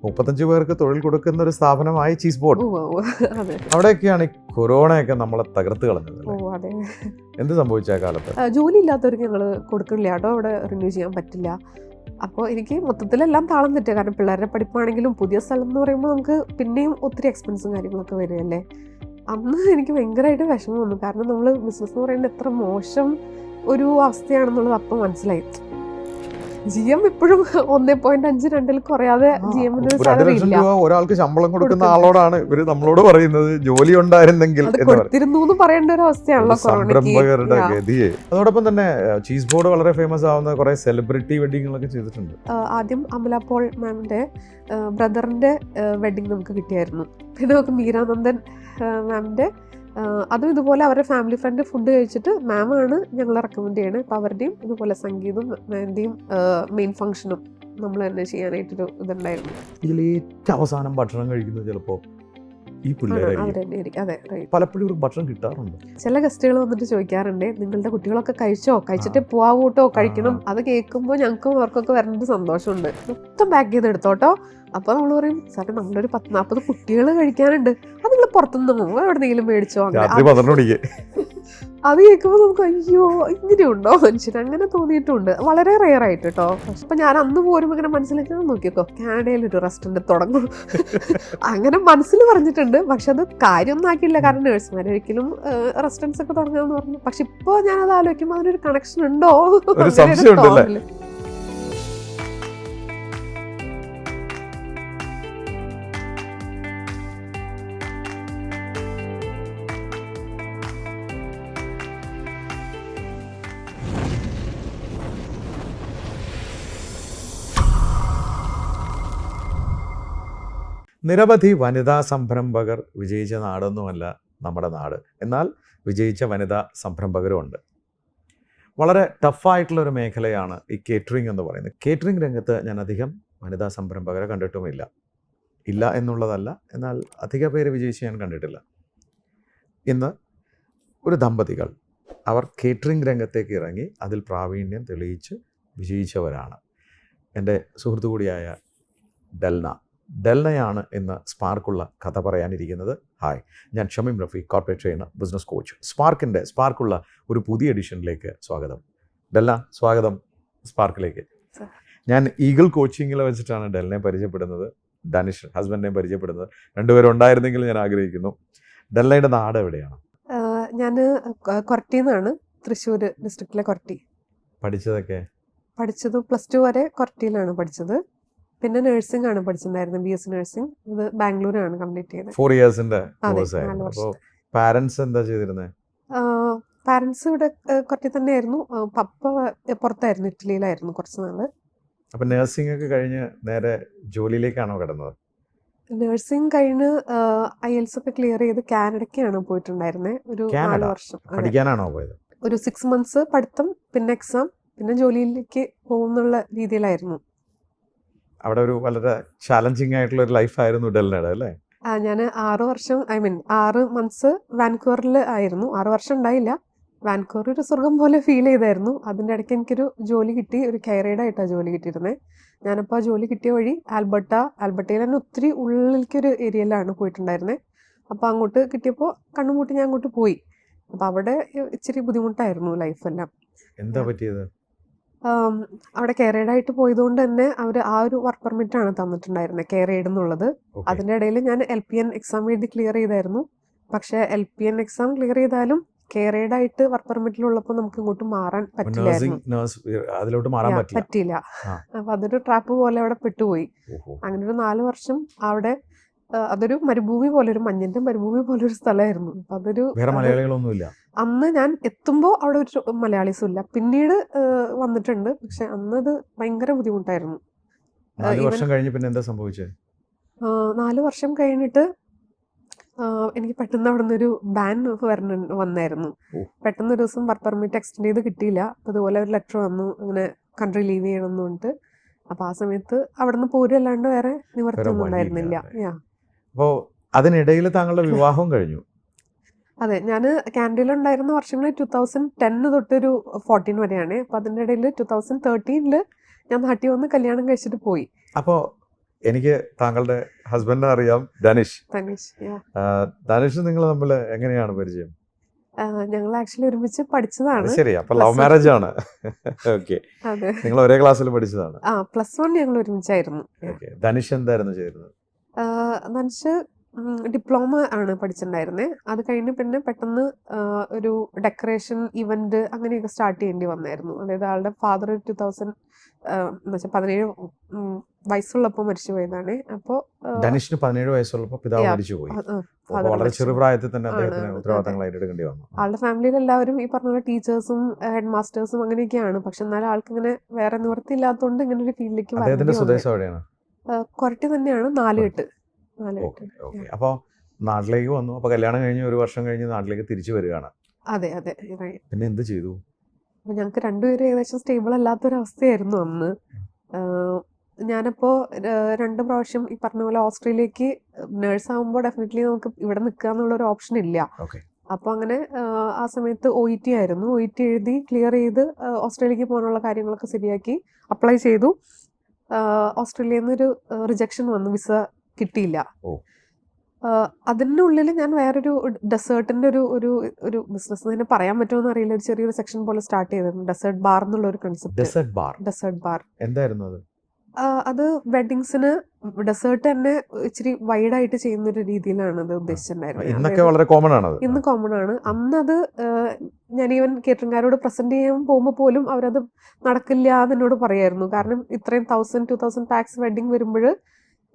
35 പേർക്ക് തൊഴിൽ കൊടുക്കുന്ന ഒരു സ്ഥാപനമായി ചീസ് ബോർഡ്. അതെ. അവിടെയൊക്കെയാണ് ഈ കൊറോണയൊക്കെ നമ്മളെ തകർത്ത് കളഞ്ഞത്. അതെ. എന്ത് സംഭവിച്ച ആ കാലത്ത്? ജോലി ഇല്ലാത്തവർക്ക് ഞങ്ങൾ കൊടുക്കുന്നില്ല കേട്ടോ, അവിടെ റിന്യൂ ചെയ്യാൻ പറ്റില്ല. അപ്പോൾ എനിക്ക് മൊത്തത്തിലെല്ലാം താളം തെറ്റുക. കാരണം പിള്ളേരുടെ പഠിപ്പാണെങ്കിലും പുതിയ സ്ഥലം എന്ന് പറയുമ്പോൾ നമുക്ക് പിന്നെയും ഒത്തിരി എക്സ്പെൻസും കാര്യങ്ങളൊക്കെ വരികയല്ലേ. അന്ന് എനിക്ക് ഭയങ്കരമായിട്ട് വിഷമം വന്നു. കാരണം നമ്മൾ ബിസിനസ് എന്ന് പറയുന്നത് എത്ര മോശം ഒരു അവസ്ഥയാണെന്നുള്ളത് അപ്പം മനസ്സിലായി. GM ഇപ്പോഴും 1.5-2 കുറയാതെ GM ഒരാൾക്ക് ശമ്പളം കൊടുക്കുന്ന ആളോടാണ് ഇവര് നമ്മളോട് പറയുന്നത് ജോലി ഉണ്ടായിരുന്നെങ്കിൽ കൊടുത്തിരുന്നു പറയേണ്ട ഒരു അവസ്ഥയാണല്ലോ സംരംഭകരുടെ ഗതിയെ. അതോടൊപ്പം തന്നെ ചീസ് ബോർഡ് വളരെ ഫേമസ് ആവുന്ന കുറെ സെലിബ്രിറ്റി വെഡിങ്ങുകളൊക്കെ ചെയ്തിട്ടുണ്ട്. ആദ്യം അമല പോൾ മാമിന്റെ ബ്രദറിന്റെ വെഡിങ് നമുക്ക് കിട്ടിയായിരുന്നു. പിന്നെ നമുക്ക് മീരാനന്ദൻ മാമിന്റെ അതും ഇതുപോലെ അവരുടെ ഫാമിലി ഫ്രണ്ട് ഫുഡ് കഴിച്ചിട്ട് മാമാണ് ഞങ്ങൾ റെക്കമെൻഡ് ചെയ്യണത്. അപ്പോൾ അവരുടെയും ഇതുപോലെ സംഗീതവും മാമിന്റെയും മെയിൻ ഫംഗ്ഷനും നമ്മൾ തന്നെ ചെയ്യാനായിട്ടൊരു ഇതുണ്ടായിരുന്നു. ഇതിൽ ഏറ്റവും അവസാനം ഭക്ഷണം കഴിക്കുന്നത് ചിലപ്പോ ഈ പിള്ളേരായിരിക്കും. അതെ, പലപ്പോഴും ഒരു ഭക്ഷണം കിട്ടാറുണ്ട്. ചില ഗസ്റ്റുകൾ വന്നിട്ട് ചോദിക്കാറുണ്ട്, നിങ്ങളുടെ കുട്ടികളൊക്കെ കഴിച്ചിട്ട് പോവാവൂട്ടോ, കഴിക്കണം. അത് കേൾക്കുമ്പോൾ ഞങ്ങൾക്കും അവർക്കൊക്കെ വരേണ്ട സന്തോഷമുണ്ട്. മൊത്തം പാക്ക് ചെയ്ത് എടുത്തോട്ടോ. അപ്പോൾ നമ്മൾ പറയും, സാറേ നമ്മളൊരു 10-40 കുട്ടികൾ കഴിക്കാനുണ്ട്, അത് നിങ്ങൾ പുറത്തുനിന്ന് എവിടെന്നെങ്കിലും മേടിച്ചോ. അത് കേൾക്കുമ്പോൾ നമുക്ക് അയ്യോ ഇങ്ങനെയുണ്ടോ മനുഷ്യൻ, അങ്ങനെ തോന്നിയിട്ടുണ്ട്. വളരെ റെയർ ആയിട്ട് കേട്ടോ. അപ്പൊ ഞാൻ അന്ന് പോരുമ്പോൾ ഇങ്ങനെ മനസ്സിലാക്കി നോക്കിക്കോ, കാനഡയിൽ ഒരു റെസ്റ്റോറന്റ് തുടങ്ങും അങ്ങനെ മനസ്സിൽ പറഞ്ഞിട്ടുണ്ട്. പക്ഷെ അത് കാര്യമൊന്നും ആക്കിയില്ല. കാരണം നേഴ്സുമാർ ഒരിക്കലും റെസ്റ്റോറൻറ്റ്സ് ഒക്കെ തുടങ്ങാന്ന് പറഞ്ഞു. പക്ഷെ ഇപ്പൊ ഞാനത് ആലോചിക്കുമ്പോൾ അതിനൊരു കണക്ഷൻ ഉണ്ടോ. നിരവധി വനിതാ സംരംഭകർ വിജയിച്ച നാടൊന്നുമല്ല നമ്മുടെ നാട്. എന്നാൽ വിജയിച്ച വനിതാ സംരംഭകരും ഉണ്ട്. വളരെ ടഫായിട്ടുള്ളൊരു മേഖലയാണ് ഈ കേറ്ററിംഗ് എന്ന് പറയുന്നത്. കേറ്ററിംഗ് രംഗത്ത് ഞാൻ അധികം വനിതാ സംരംഭകരെ കണ്ടിട്ടുമില്ല. ഇല്ല എന്നുള്ളതല്ല, എന്നാൽ അധിക പേര് വിജയിച്ച് ഞാൻ കണ്ടിട്ടില്ല. ഇന്ന് ഒരു ദമ്പതികൾ അവർ കേറ്ററിംഗ് രംഗത്തേക്ക് ഇറങ്ങി അതിൽ പ്രാവീണ്യം തെളിയിച്ച് വിജയിച്ചവരാണ്. എൻ്റെ സുഹൃത്തു കൂടിയായ ഡെൽനയാണ് ഇന്ന് സ്പാർക്കുള്ള കഥ പറയാനിരിക്കുന്നത്. ഹായ്, ഞാൻ Shameem Rafeeq, corporate trainer, business coach. സ്പാർക്കുള്ള ഒരു പുതിയ എഡിഷനിലേക്ക് സ്വാഗതം. ഡെൽന, സ്വാഗതം സ്പാർക്കിലേക്ക്. ഞാൻ ഈഗിൾ കോച്ചിങ്ങിൽ വെച്ചിട്ടാണ് ഡെൽനെ പരിചയപ്പെടുന്നത്, ഡാനിഷ് ഹസ്ബൻഡിനെ പരിചയപ്പെടുന്നത്. രണ്ടുപേരും ഉണ്ടായിരുന്നെങ്കിൽ ഞാൻ ആഗ്രഹിക്കുന്നു. ഡെൽനയുടെ നാട് എവിടെയാണ്? ഞാൻ കൊരട്ടിന്നാണ്, തൃശ്ശൂർ ഡിസ്ട്രിക്റ്റിലെ കൊരട്ടി. പഠിച്ചത് +2 വരെ കൊരട്ടിയിലാണ് പഠിച്ചത്. പിന്നെ നഴ്സിംഗ് ആണ് പഠിച്ചിട്ടുണ്ടായിരുന്നത്, BSc നഴ്സിംഗ്. ഇത് ബാംഗ്ലൂരാണ് കംപ്ലീറ്റ് ചെയ്തത്. 4 ഇയേഴ്സിന്റെ പാരന്റ്സ് എന്താ ചെയ്തിരുന്നത്? പാരന്റ്സ് ഇവിടെ കൊരട്ടി തന്നെയായിരുന്നു. പപ്പ പുറത്തായിരുന്നു, ഇറ്റലിയിലായിരുന്നു കുറച്ച് നാള്. അപ്പൊ നഴ്സിംഗ് ഒക്കെ കഴിഞ്ഞ് നേരെ ജോലിയിലേക്കാണോ കടന്നത്? നഴ്സിംഗ് കഴിഞ്ഞ് IELTS ഒക്കെ ക്ലിയർ ചെയ്ത് കാനഡയ്ക്കാണ് പോയിട്ടുണ്ടായിരുന്നത്. ഒരു 4 വർഷം പഠിക്കാനാണോ പോയത്? ഒരു 6 months പഠിത്തം, പിന്നെ എക്സാം, പിന്നെ ജോലിയിലേക്ക് പോകുന്നുള്ള രീതിയിലായിരുന്നു. അവിടെ ഒരു വളരെ ചാലഞ്ചിങ് ആയിട്ടുള്ള ഒരു ലൈഫായിരുന്നു ഡെൽനയുടെ, അല്ലേ? ഞാൻ 6 months വാൻകൂവറിൽ ആയിരുന്നു. 6 വർഷം ഉണ്ടായില്ല. വാൻകൂവർ ഒരു സ്വർഗം പോലെ ഫീൽ ചെയ്തായിരുന്നു. അതിൻ്റെ ഇടയ്ക്ക് എനിക്കൊരു ജോലി കിട്ടി, ഒരു കെയറേഡായിട്ടാണ് ജോലി കിട്ടിയിരുന്നത്. ഞാനപ്പോൾ ആ ജോലി കിട്ടിയ വഴി ആൽബർട്ടയിൽ തന്നെ ഒത്തിരി ഉള്ളിലേക്കൊരു ഏരിയയിലാണ് പോയിട്ടുണ്ടായിരുന്നത്. അപ്പോൾ അങ്ങോട്ട് കിട്ടിയപ്പോൾ കണ്ണുമൂട്ടി ഞാൻ അങ്ങോട്ട് പോയി. അപ്പോൾ അവിടെ ഇച്ചിരി ബുദ്ധിമുട്ടായിരുന്നു ലൈഫെല്ലാം. എന്താ പറ്റിയത്? അവിടെ കെയറേഡായിട്ട് പോയതുകൊണ്ട് തന്നെ അവർ ആ ഒരു വർക്ക് പെർമിറ്റാണ് തന്നിട്ടുണ്ടായിരുന്നത്, കെയറേഡ് എന്നുള്ളത്. അതിൻ്റെ ഇടയിൽ ഞാൻ LPN എക്സാം എഴുതി ക്ലിയർ ചെയ്തായിരുന്നു. പക്ഷേ LPN എക്സാം ക്ലിയർ ചെയ്താലും കെയറേഡായിട്ട് വർക്ക് പെർമിറ്റിലുള്ളപ്പോൾ നമുക്ക് ഇങ്ങോട്ട് മാറാൻ പറ്റില്ല. അപ്പൊ അതൊരു ട്രാപ്പ് പോലെ അവിടെ പെട്ടുപോയി. അങ്ങനെ ഒരു 4 വർഷം അവിടെ. അതൊരു മരുഭൂമി പോലെ, ഒരു മഞ്ഞിന്റെ മരുഭൂമി പോലെ ഒരു സ്ഥലമായിരുന്നു. അതൊരു അന്ന് ഞാൻ എത്തുമ്പോൾ അവിടെ ഒരു മലയാളീസും ഇല്ല. പിന്നീട് വന്നിട്ടുണ്ട്, പക്ഷെ അന്നത് ഭയങ്കര ബുദ്ധിമുട്ടായിരുന്നു. 4 വർഷം കഴിഞ്ഞ് പിന്നെ എന്താ സംഭവിച്ചത്? 4 വർഷം കഴിഞ്ഞിട്ട് എനിക്ക് പെട്ടെന്ന് അവിടെ നിന്നൊരു ബാൻ വന്നായിരുന്നു. പെട്ടെന്ന് ഒരു ദിവസം വർക്ക് പെർമിറ്റ് എക്സ്റ്റെൻഡ് ചെയ്ത് കിട്ടിയില്ല. അതുപോലെ ഒരു ലെറ്റർ വന്നു, അങ്ങനെ കൺട്രി ലീവ് ചെയ്യണമെന്ന് പറഞ്ഞിട്ട്. അപ്പൊ ആ സമയത്ത് അവിടെ നിന്ന് പോരല്ലാണ്ട് വേറെ നിവർത്തിയൊന്നും ഉണ്ടായിരുന്നില്ല. അപ്പോൾ അതിനിടയിൽ താങ്കളുടെ വിവാഹം കഴിഞ്ഞു? അതെ, ഞാൻ കാനഡയിലുണ്ടായിരുന്ന വർഷങ്ങൾ 2010 തൊട്ടൊരു 14 വരെയാണ്. അപ്പോൾ അതിൻ്റെ ഇടയിൽ 2013 ഞാൻ നാട്ടിൽ വന്ന് കല്യാണം കഴിച്ചിട്ട് പോയി. അപ്പോൾ എനിക്ക് താങ്കളുടെ ഹസ്ബൻഡിനെ അറിയാം, ധനുഷ്. തനീഷ്. ധനുഷ് നിങ്ങൾ തമ്മിൽ എങ്ങനെയാണ് പരിചയം? ഞങ്ങൾ ആക്ച്വലി ഒരുമിച്ച് അത് പഠിച്ചതാണ്. ശരി, അപ്പൊ Plus ലവ് one. മാരേജ് ആണ്. ഓക്കെ, അതെ. നിങ്ങൾ ഒരേ ക്ലാസ്സിൽ പഠിച്ചതാണ്. +1 ഞങ്ങൾ ഒരുമിച്ചായിരുന്നു. ഓക്കെ, ധനുഷ് എന്തായിരുന്നു ചെയ്തിരുന്നത്? തനിച്ച് ഡിപ്ലോമ ആണ് പഠിച്ചിട്ടുണ്ടായിരുന്നത്. അത് കഴിഞ്ഞ് പിന്നെ പെട്ടെന്ന് ഒരു ഡെക്കറേഷൻ ഇവന്റ് അങ്ങനെയൊക്കെ സ്റ്റാർട്ട് ചെയ്യേണ്ടി വന്നായിരുന്നു. അതായത് ആളുടെ ഫാദർ 2000 എന്ന് വെച്ചാൽ 17 വയസ്സുള്ളപ്പോൾ മരിച്ചു പോയതാണ്. അപ്പോൾ ധനുഷിന് 17 വയസ്സുള്ളപ്പോൾ പിതാവ് മരിച്ചുപോയി. അപ്പോൾ വളരെ ചെറുപ്രായത്തിൽ തന്നെ അദ്ദേഹത്തിന് ഉത്തരവാദിത്തങ്ങൾ ഏറ്റെടുക്കേണ്ടി വന്നു. ആളുടെ ഫാമിലിയിൽ എല്ലാവരും ഈ പറഞ്ഞ പോലെ ടീച്ചേഴ്സും ഹെഡ് മാസ്റ്റേഴ്സും അങ്ങനെയൊക്കെയാണ്. പക്ഷെ എന്നാലും ആൾക്ക് ഇങ്ങനെ വേറെ നിവൃത്തി ഇല്ലാത്തതുകൊണ്ട് ഇങ്ങനെ ഒരു ഫീൽഡിലേക്ക് അദ്ദേഹത്തിന്റെ സ്വദേശം എവിടെയാണ്? കൊരട്ടി തന്നെയാണ്. 4-8. ഓക്കെ, അപ്പോൾ നാട്ടിലേക്ക് വന്നു. അപ്പോൾ കല്യാണം കഴിഞ്ഞ് 1 വർഷം കഴിഞ്ഞ് നാട്ടിലേക്ക് തിരിച്ചു വരികയാണ്. അതെ. പിന്നെ എന്ത് ചെയ്തു? അപ്പൊ ഞങ്ങൾക്ക് രണ്ടുപേരും ഏകദേശം സ്റ്റേബിൾ അല്ലാത്തൊരവസ്ഥയായിരുന്നു അന്ന്. ഞാനപ്പോൾ 2 പ്രാവശ്യം ഈ പറഞ്ഞ പോലെ ഓസ്ട്രേലിയക്ക് നേഴ്സ് ആകുമ്പോൾ ഡെഫിനറ്റ്ലി നമുക്ക് ഇവിടെ നിൽക്കുക എന്നുള്ളൊരു ഓപ്ഷൻ ഇല്ല. അപ്പോൾ അങ്ങനെ ആ സമയത്ത് OET ആയിരുന്നു. OET എഴുതി ക്ലിയർ ചെയ്ത് ഓസ്ട്രേലിയക്ക് പോകാനുള്ള കാര്യങ്ങളൊക്കെ ശരിയാക്കി അപ്ലൈ ചെയ്തു. ഓസ്ട്രേലിയയിൽ നിന്നൊരു റിജക്ഷൻ വന്നു, വിസ കിട്ടിയില്ല. അതിനുള്ളിൽ ഞാൻ വേറൊരു ഡെസേർട്ടിന്റെ ഒരു ബിസിനസ് തന്നെ പറയാൻ പറ്റുമെന്ന് അറിയില്ല, ഒരു ചെറിയൊരു സെക്ഷൻ പോലെ സ്റ്റാർട്ട് ചെയ്തിരുന്നു. ഡെസേർട്ട് ബാർ എന്നുള്ള ഒരു കൺസെപ്റ്റ്. ഡെസേർട്ട് ബാർ എന്തായിരുന്നു അത്? അത് വെഡിങ്സിന് ഡെസേർട്ട് തന്നെ ഇച്ചിരി വൈഡായിട്ട് ചെയ്യുന്ന ഒരു രീതിയിലാണ് അത് ഉദ്ദേശിച്ചിട്ടുണ്ടായിരുന്നത്. ഇന്നൊക്കെ വളരെ കോമൺ ആണ്. ഇന്ന് കോമൺ ആണ്. അന്നത് ഞാൻ ഈവൻ കേറ്ററിംഗുകാരോട് പ്രസന്റ് ചെയ്യാൻ പോകുമ്പോൾ പോലും അവരത് നടക്കില്ല എന്ന് എന്നോട് പറയായിരുന്നു. കാരണം ഇത്രയും 1000-2000 പാക്സ് വെഡിങ് വരുമ്പോൾ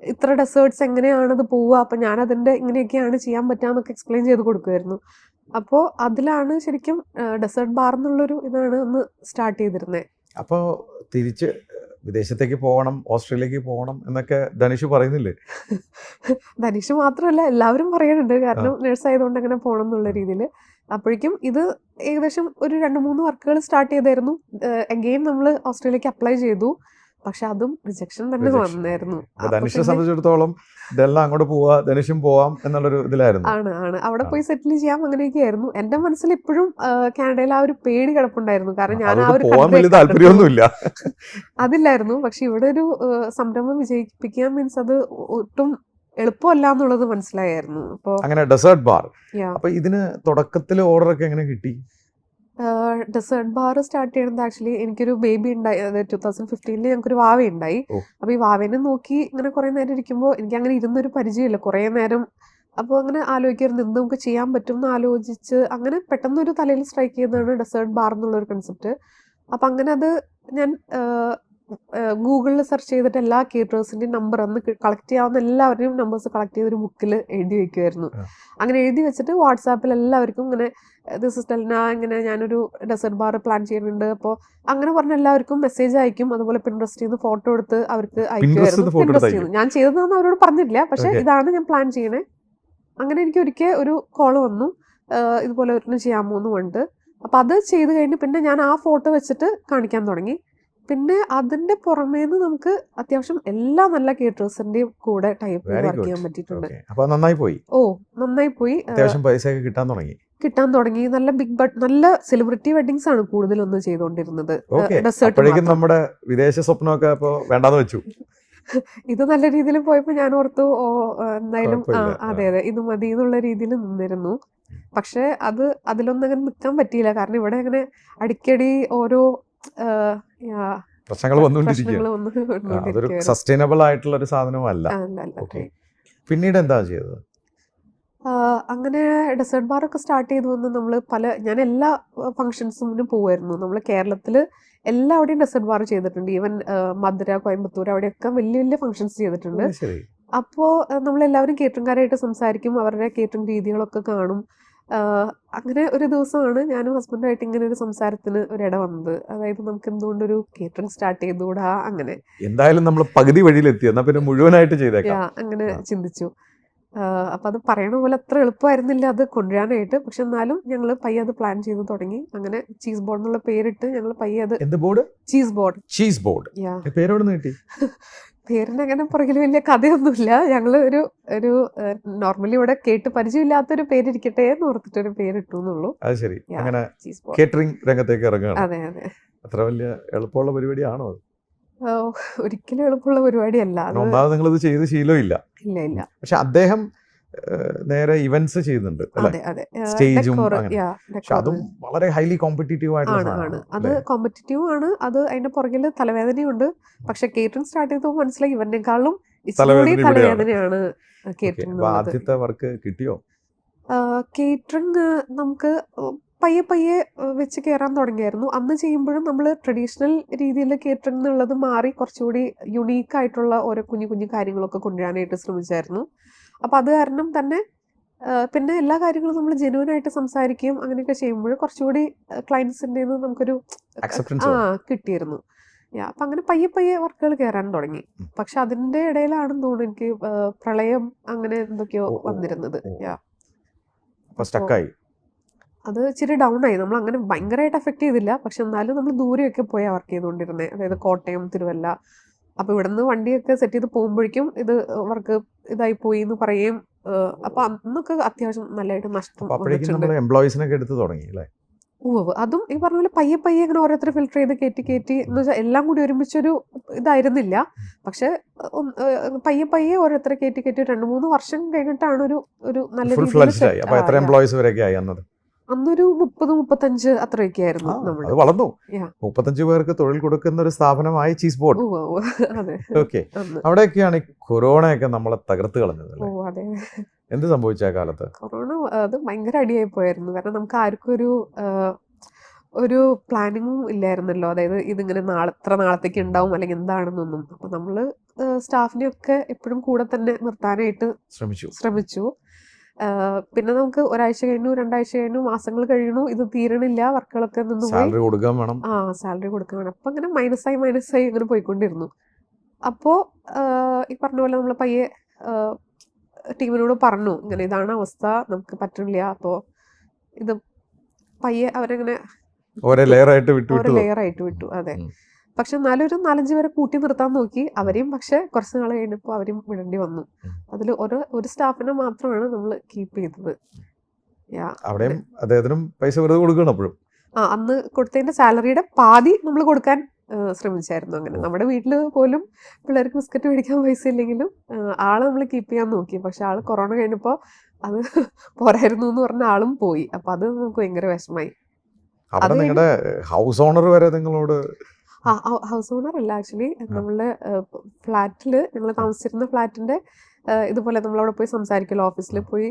ഇത്ര ഡെസേർട്ട്സ് എങ്ങനെയാണത് പോവുക, അപ്പം ഞാനതിൻ്റെ ഇങ്ങനെയൊക്കെയാണ് ചെയ്യാൻ പറ്റുകയെന്നൊക്കെ എക്സ്പ്ലെയിൻ ചെയ്ത് കൊടുക്കുമായിരുന്നു. അപ്പോൾ അതിലാണ് ശരിക്കും ഡെസേർട്ട് ബാർ എന്നുള്ളൊരു ഇതാണ് ഒന്ന് സ്റ്റാർട്ട് ചെയ്തിരുന്നത്. അപ്പോൾ തിരിച്ച് വിദേശത്തേക്ക് പോകണം, ഓസ്ട്രേലിയക്ക് പോകണം എന്നൊക്കെ ധനുഷ് പറയുന്നില്ലേ? ധനുഷ് മാത്രമല്ല, എല്ലാവരും പറയുന്നുണ്ട്. കാരണം നേഴ്സ് ആയതുകൊണ്ട് അങ്ങനെ പോകണം എന്നുള്ള രീതിയിൽ. അപ്പോഴേക്കും ഇത് ഏകദേശം ഒരു 2-3 വർക്കുകൾ സ്റ്റാർട്ട് ചെയ്തായിരുന്നു. അഗെയിൻ നമ്മൾ ഓസ്ട്രേലിയക്ക് അപ്ലൈ ചെയ്തു. പക്ഷെ അതും റിജക്ഷൻ തന്നെ വന്നായിരുന്നു. ധനുഷിനെ സംബന്ധിച്ചിടത്തോളം ഇതെല്ലാം അങ്ങോട്ട് പോവാ, ധനുഷും പോവാം എന്നുള്ളൊരു ഇതിലായിരുന്നു. ആണ് അവിടെ പോയി സെറ്റിൽ ചെയ്യാം അങ്ങനെയൊക്കെ ആയിരുന്നു. എന്റെ മനസ്സിൽ ഇപ്പോഴും കാനഡയിൽ ആ ഒരു പേടി കിടപ്പുണ്ടായിരുന്നു. കാരണം ഞാൻ ആ ഒരു താല്പര്യമൊന്നുമില്ല അതില്ലായിരുന്നു. പക്ഷെ ഇവിടെ ഒരു സംരംഭം വിജയിപ്പിക്കാൻ മീൻസ് അത് ഒട്ടും എളുപ്പമല്ല എന്നുള്ളത് മനസ്സിലായിരുന്നു. അപ്പോൾ അങ്ങനെ ഡെസേർട്ട് ബാർ. അപ്പൊ ഇതിന് തുടക്കത്തിൽ ഓർഡർ ഒക്കെ എങ്ങനെ കിട്ടി? ഡെസേർട്ട് ബാർ സ്റ്റാർട്ട് ചെയ്യുന്നത് ആക്ച്വലി എനിക്കൊരു ബേബി ഉണ്ടായി. അതായത് 2015 ഞങ്ങൾക്കൊരു വാവയുണ്ടായി. അപ്പോൾ ഈ വാവേനെ നോക്കി ഇങ്ങനെ കുറേ നേരം ഇരിക്കുമ്പോൾ എനിക്ക് അങ്ങനെ ഇരുന്നൊരു പരിചയമില്ല കുറേ നേരം. അപ്പോൾ അങ്ങനെ ആലോചിക്കായിരുന്നു എന്ത് നമുക്ക് ചെയ്യാൻ പറ്റും എന്ന് ആലോചിച്ച് അങ്ങനെ പെട്ടെന്നൊരു തലയിൽ സ്ട്രൈക്ക് ചെയ്തതാണ് ഡെസേർട്ട് ബാർ എന്നുള്ളൊരു കൺസെപ്റ്റ്. അപ്പം അങ്ങനെ അത് ഞാൻ ഗൂഗിളിൽ സെർച്ച് ചെയ്തിട്ട് എല്ലാ കേറ്റേഴ്സിൻ്റെയും നമ്പർ അന്ന് കളക്ട് ചെയ്യാവുന്ന എല്ലാവരുടെയും നമ്പേഴ്സ് കളക്ട് ചെയ്തൊരു ബുക്കിൽ എഴുതി വെക്കുമായിരുന്നു. അങ്ങനെ എഴുതി വെച്ചിട്ട് വാട്സാപ്പിൽ എല്ലാവർക്കും ഇങ്ങനെ ദിസ് ഇസ് ടെൽന, ഇങ്ങനെ ഞാനൊരു ഡെസേർട്ട് ബാർ പ്ലാൻ ചെയ്യുന്നുണ്ട്. അപ്പോൾ അങ്ങനെ പറഞ്ഞ എല്ലാവർക്കും മെസ്സേജ് അയക്കും. അതുപോലെ പിൻട്രസ്റ്റിൽ നിന്ന് ഫോട്ടോ എടുത്ത് അവർക്ക് അയക്കുമായിരുന്നു. പിൻട്രസ്റ്റിൽ നിന്ന് ഞാൻ ചെയ്തതെന്ന് അവരോട് പറഞ്ഞിട്ടില്ല, പക്ഷെ ഇതാണ് ഞാൻ പ്ലാൻ ചെയ്യണേ. അങ്ങനെ എനിക്ക് ഒരിക്കൽ ഒരു കോള് വന്നു, ഇതുപോലെ ഒരെണ്ണം ചെയ്യാമോ എന്ന് പറഞ്ഞിട്ട്. അപ്പം അത് ചെയ്ത് കഴിഞ്ഞ് പിന്നെ ഞാൻ ആ ഫോട്ടോ വെച്ചിട്ട് കാണിക്കാൻ തുടങ്ങി. പിന്നെ അതിന്റെ പുറമേന്ന് നമുക്ക് അത്യാവശ്യം എല്ലാ നല്ല കേറ്റേഴ്സിന്റെയും കൂടെ ടൈപ്പ് വർക്ക് ചെയ്യാൻ പറ്റിയിട്ടുണ്ട്. നന്നായി പോയി. അത്യാവശ്യം പൈസ കിട്ടാൻ തുടങ്ങി. നല്ല നല്ല സെലിബ്രിറ്റി വെഡിങ്സ് ആണ് കൂടുതലൊന്നും ചെയ്തുകൊണ്ടിരുന്നത്. നമ്മുടെ വിദേശ സ്വപ്നമൊക്കെ വേണ്ടാന്ന് വെച്ചു. ഇത് നല്ല രീതിയിൽ പോയപ്പോൾ ഞാൻ ഓർത്തു എന്തായാലും അതെ ഇത് മതി എന്നുള്ള രീതിയിൽ നിന്നിരുന്നു. പക്ഷെ അതിലൊന്നും അങ്ങനെ നിൽക്കാൻ പറ്റിയില്ല. കാരണം ഇവിടെ അങ്ങനെ അടിക്കടി ഓരോ പ്രശ്നങ്ങൾ അതൊരു സസ്റ്റൈനബിൾ ആയിട്ടുള്ള ഒരു സാധനമല്ല. പിന്നീട് എന്താ ചെയ്തത്? അങ്ങനെ ഡെസേർട്ട് ബാർ ഒക്കെ സ്റ്റാർട്ട് ചെയ്തു വന്ന് ഞാൻ എല്ലാ ഫംഗ്ഷൻസിനും പോകുമായിരുന്നു. നമ്മൾ കേരളത്തിൽ എല്ലാവിടെയും ഡെസേർട്ട് ബാർ ചെയ്തിട്ടുണ്ട്. ഈവൻ മധുര, കോയമ്പത്തൂർ അവിടെയൊക്കെ വലിയ വലിയ ഫംഗ്ഷൻസ് ചെയ്തിട്ടുണ്ട്. അപ്പോൾ നമ്മളെല്ലാവരും കേറ്ററിംഗുകാരായിട്ട് സംസാരിക്കും, അവരുടെ കേറ്ററിംഗ് രീതികളൊക്കെ കാണും. അങ്ങനെ ഒരു ദിവസമാണ് ഞാനും ഹസ്ബൻഡുമായിട്ട് ഇങ്ങനെ ഒരു സംസാരത്തിന് ഒരിട വന്നത്. അതായത് നമുക്ക് എന്തുകൊണ്ടൊരു കേറ്ററിംഗ് സ്റ്റാർട്ട് ചെയ്തുകൂടാ. അങ്ങനെ എന്തായാലും നമ്മൾ പകുതി വഴിയിലെത്തി, എന്നാ പിന്നെ മുഴുവനായിട്ട് ചെയ്തേക്കാം അങ്ങനെ ചിന്തിച്ചു. അപ്പം അത് പറയണ പോലെ അത്ര എളുപ്പമായിരുന്നില്ല അത് കൊണ്ടുവരാനായിട്ട്. പക്ഷെ എന്നാലും ഞങ്ങൾ പയ്യെ അത് പ്ലാൻ ചെയ്ത് തുടങ്ങി. അങ്ങനെ ചീസ് ബോർഡ് എന്നുള്ള പേരിട്ട് ഞങ്ങൾ പയ്യെ അത് ചീസ് ബോർഡ് പേരോട് കിട്ടി. പേരിന് അങ്ങനെ പുറകിൽ വലിയ കഥയൊന്നുമില്ല. ഞങ്ങൾ ഒരു നോർമലി ഇവിടെ കേട്ട് പരിചയമില്ലാത്തൊരു പേരിരിക്കട്ടെ എന്ന് ഓർത്തിട്ടൊരു പേരിട്ടു എന്നുള്ളൂ. അത് ശരി. അങ്ങനെ കേറ്ററിംഗ് രംഗത്തേക്ക് ഇറങ്ങുകയാണ്. അതെ അത്ര വലിയ എളുപ്പമുള്ള പരിപാടിയാണോ അത്? ഒരിക്കലും എളുപ്പമുള്ള പരിപാടിയല്ല അത്. ഒന്നാമത് നിങ്ങളിത് ചെയ്ത് ശീലമില്ല. ഇല്ല ഇല്ല. പക്ഷെ അദ്ദേഹം നേരെ ഇവന്റ്സ് ചെയ്യുന്നുണ്ട് അല്ലേ, അതെ അതെ. സ്റ്റേജും ഡെക്കോർ അങ്ങനെ. യാ പക്ഷെ അതും വളരെ ഹൈലി കോമ്പറ്റീറ്റീവ് ആയിട്ടുള്ള ആണ് ആണ്. സാധനമാണ് അത് അല്ലേ? കോമ്പറ്റീറ്റീവ് ആണ്. അത് അതിന്റെ പുറകിൽ തലവേദനയുണ്ട്. പക്ഷെ കേറ്ററിംഗ് സ്റ്റാർട്ട് ചെയ്തപ്പോൾ മനസ്സിലായി ഇവരെക്കാളും ഇച്ചിരി തലവേദന കൂടി ഇവിടെയാണ്. തലവേദനയാണ് ഓക്കെ, കേറ്ററിംഗ് അപ്പൊ എന്നുള്ളത്. ആദ്യത്തെ വർക്ക് കിട്ടിയോ? കേറ്ററിംഗ് നമുക്ക് പയ്യെ പയ്യെ വെച്ച് കയറാൻ തുടങ്ങിയായിരുന്നു. അന്ന് ചെയ്യുമ്പോഴും നമ്മൾ ട്രഡീഷണൽ രീതിയിൽ കേറ്ററിംഗ് എന്നുള്ളത് മാറി കുറച്ചുകൂടി യുണീക്ക് ആയിട്ടുള്ള ഓരോ കുഞ്ഞു കുഞ്ഞു കാര്യങ്ങളൊക്കെ കൊണ്ടുവരാനായിട്ട് ശ്രമിച്ചായിരുന്നു. അപ്പം അത് കാരണം തന്നെ പിന്നെ എല്ലാ കാര്യങ്ങളും നമ്മൾ ജെന്യൂൻ ആയിട്ട് സംസാരിക്കുകയും അങ്ങനെയൊക്കെ ചെയ്യുമ്പോൾ കുറച്ചുകൂടി ക്ലയൻസിൻ്റെ നമുക്കൊരു അക്സെപ്റ്റൻസ് കിട്ടിയിരുന്നു. അപ്പം അങ്ങനെ പയ്യെ പയ്യെ വർക്കുകൾ കയറാൻ തുടങ്ങി. പക്ഷെ അതിൻ്റെ ഇടയിലാണെന്ന് തോന്നുന്നു എനിക്ക് പ്രളയം അങ്ങനെ എന്തൊക്കെയോ വന്നിരുന്നത്. അപ്പൊ സ്റ്റക്കായി. അത് ഇച്ചിരി ഡൗൺ ആയി. നമ്മൾ അങ്ങനെ ഭയങ്കരമായിട്ട് എഫക്ട് ചെയ്തില്ല. പക്ഷെ എന്നാലും നമ്മൾ ദൂരെയൊക്കെ പോയി വർക്ക് ചെയ്തുകൊണ്ടിരുന്നത്, അതായത് കോട്ടയം, തിരുവല്ല. അപ്പോൾ ഇവിടെ നിന്ന് വണ്ടിയൊക്കെ സെറ്റ് ചെയ്ത് പോകുമ്പോഴേക്കും ഇത് വർക്ക് ഇതായി പോയി എന്ന് പറയുകയും അപ്പൊ അന്നൊക്കെ അത്യാവശ്യം നല്ലതായിട്ട് നഷ്ടം വന്നിട്ടുണ്ട്. എംപ്ലോയീസിനൊക്കെ എടുത്ത് തുടങ്ങി അല്ലേ? അതും ഈ പറഞ്ഞ പോലെ പയ്യെ പയ്യെ ഇങ്ങനെ ഓരോരുത്തർ ഫിൽട്ടർ ചെയ്ത് കയറ്റി എന്ന് വെച്ചാൽ എല്ലാം കൂടി ഒരുമിച്ചൊരു ഇതായിരുന്നില്ല. പക്ഷെ പയ്യെ പയ്യെ ഓരോരുത്തരെ കയറ്റി 2-3 വർഷം കഴിഞ്ഞിട്ടാണ് ഒരു നല്ല രീതിയിൽ. അന്നൊരു 30-35 അത്രയൊക്കെ ആയിരുന്നു. അത് വളർന്നു. 35 പേർക്ക് തൊഴിൽ കൊടുക്കുന്ന ഒരു സ്ഥാപനമായി ചീസ് ബോർഡ്. ഓക്കെ, അവിടെയൊക്കെയാണ് ഈ കൊറോണയൊക്കെ നമ്മളെ തകർത്ത് കളഞ്ഞത്. അതെ. എന്ത് സംഭവിച്ച കാലത്ത്? കൊറോണ അത് ഭയങ്കര അടിയായി പോയായിരുന്നു. കാരണം നമുക്ക് ആർക്കും ഒരു പ്ലാനിങ്ങും ഇല്ലായിരുന്നല്ലോ. അതായത് ഇതിങ്ങനെ ഇത്ര നാളത്തേക്ക് ഉണ്ടാവും അല്ലെങ്കിൽ എന്താണെന്നൊന്നും. അപ്പൊ നമ്മള് സ്റ്റാഫിനെയൊക്കെ എപ്പോഴും കൂടെ തന്നെ നിർത്താനായിട്ട് ശ്രമിച്ചു. പിന്നെ നമുക്ക് ഒരാഴ്ച കഴിഞ്ഞു, 2 ആഴ്ച കഴിഞ്ഞു, മാസങ്ങൾ കഴിയണു, ഇത് തീരണില്ല, വർക്കുകളൊക്കെ നിന്ന് പോയി. സാലറി കൊടുക്കാൻ വേണം. അപ്പൊ അങ്ങനെ മൈനസായി ഇങ്ങനെ പോയിക്കൊണ്ടിരുന്നു. അപ്പോ ഈ പറഞ്ഞ പോലെ നമ്മൾ പയ്യെ ടീമിനോട് പറഞ്ഞു, ഇങ്ങനെ ഇതാണ് അവസ്ഥ, നമുക്ക് പറ്റണില്ല. അപ്പോൾ ഇത് പയ്യെ അവരങ്ങനെ ഓരോ ലെയറായിട്ട് വിട്ടു. അതെ. പക്ഷെ എന്നാലും ഒരു 4-5 പേരെ കൂട്ടി നിർത്താൻ നോക്കി. അവരെയും പക്ഷെ കുറച്ച് നാൾ കഴിഞ്ഞപ്പോൾ അവരെയും വിടേണ്ടി വന്നു. അതിൽ ഒരു സ്റ്റാഫിനെ മാത്രമാണ് നമ്മൾ കീപ്പ് ചെയ്തത്. പൈസ കൊടുക്കണം അപ്പോഴും. അന്ന് കൊടുത്തതിന്റെ സാലറിയുടെ പാതി നമ്മൾ കൊടുക്കാൻ ശ്രമിച്ചായിരുന്നു. അങ്ങനെ നമ്മുടെ വീട്ടിൽ പോലും പിള്ളേർക്ക് ബിസ്ക്കറ്റ് മേടിക്കാൻ പൈസ ഇല്ലെങ്കിലും ആള് നമ്മൾ കീപ്പ് ചെയ്യാൻ നോക്കി. പക്ഷെ ആള് കൊറോണ കഴിഞ്ഞപ്പോൾ അത് പോരായിരുന്നു എന്ന് പറഞ്ഞ ആളും പോയി. അപ്പൊ അത് നമുക്ക് ഭയങ്കര വിഷമായി. നിങ്ങളുടെ ഹൗസ് ഓണർ വരെ നിങ്ങളോട്? ഹൗസ് ഓണർ അല്ല, ആക്ച്വലി നമ്മളുടെ ഫ്ലാറ്റിൽ, ഞങ്ങൾ താമസിച്ചിരുന്ന ഫ്ലാറ്റിന്റെ ഇതുപോലെ നമ്മളവിടെ പോയി സംസാരിക്കല്ലോ, ഓഫീസിൽ പോയി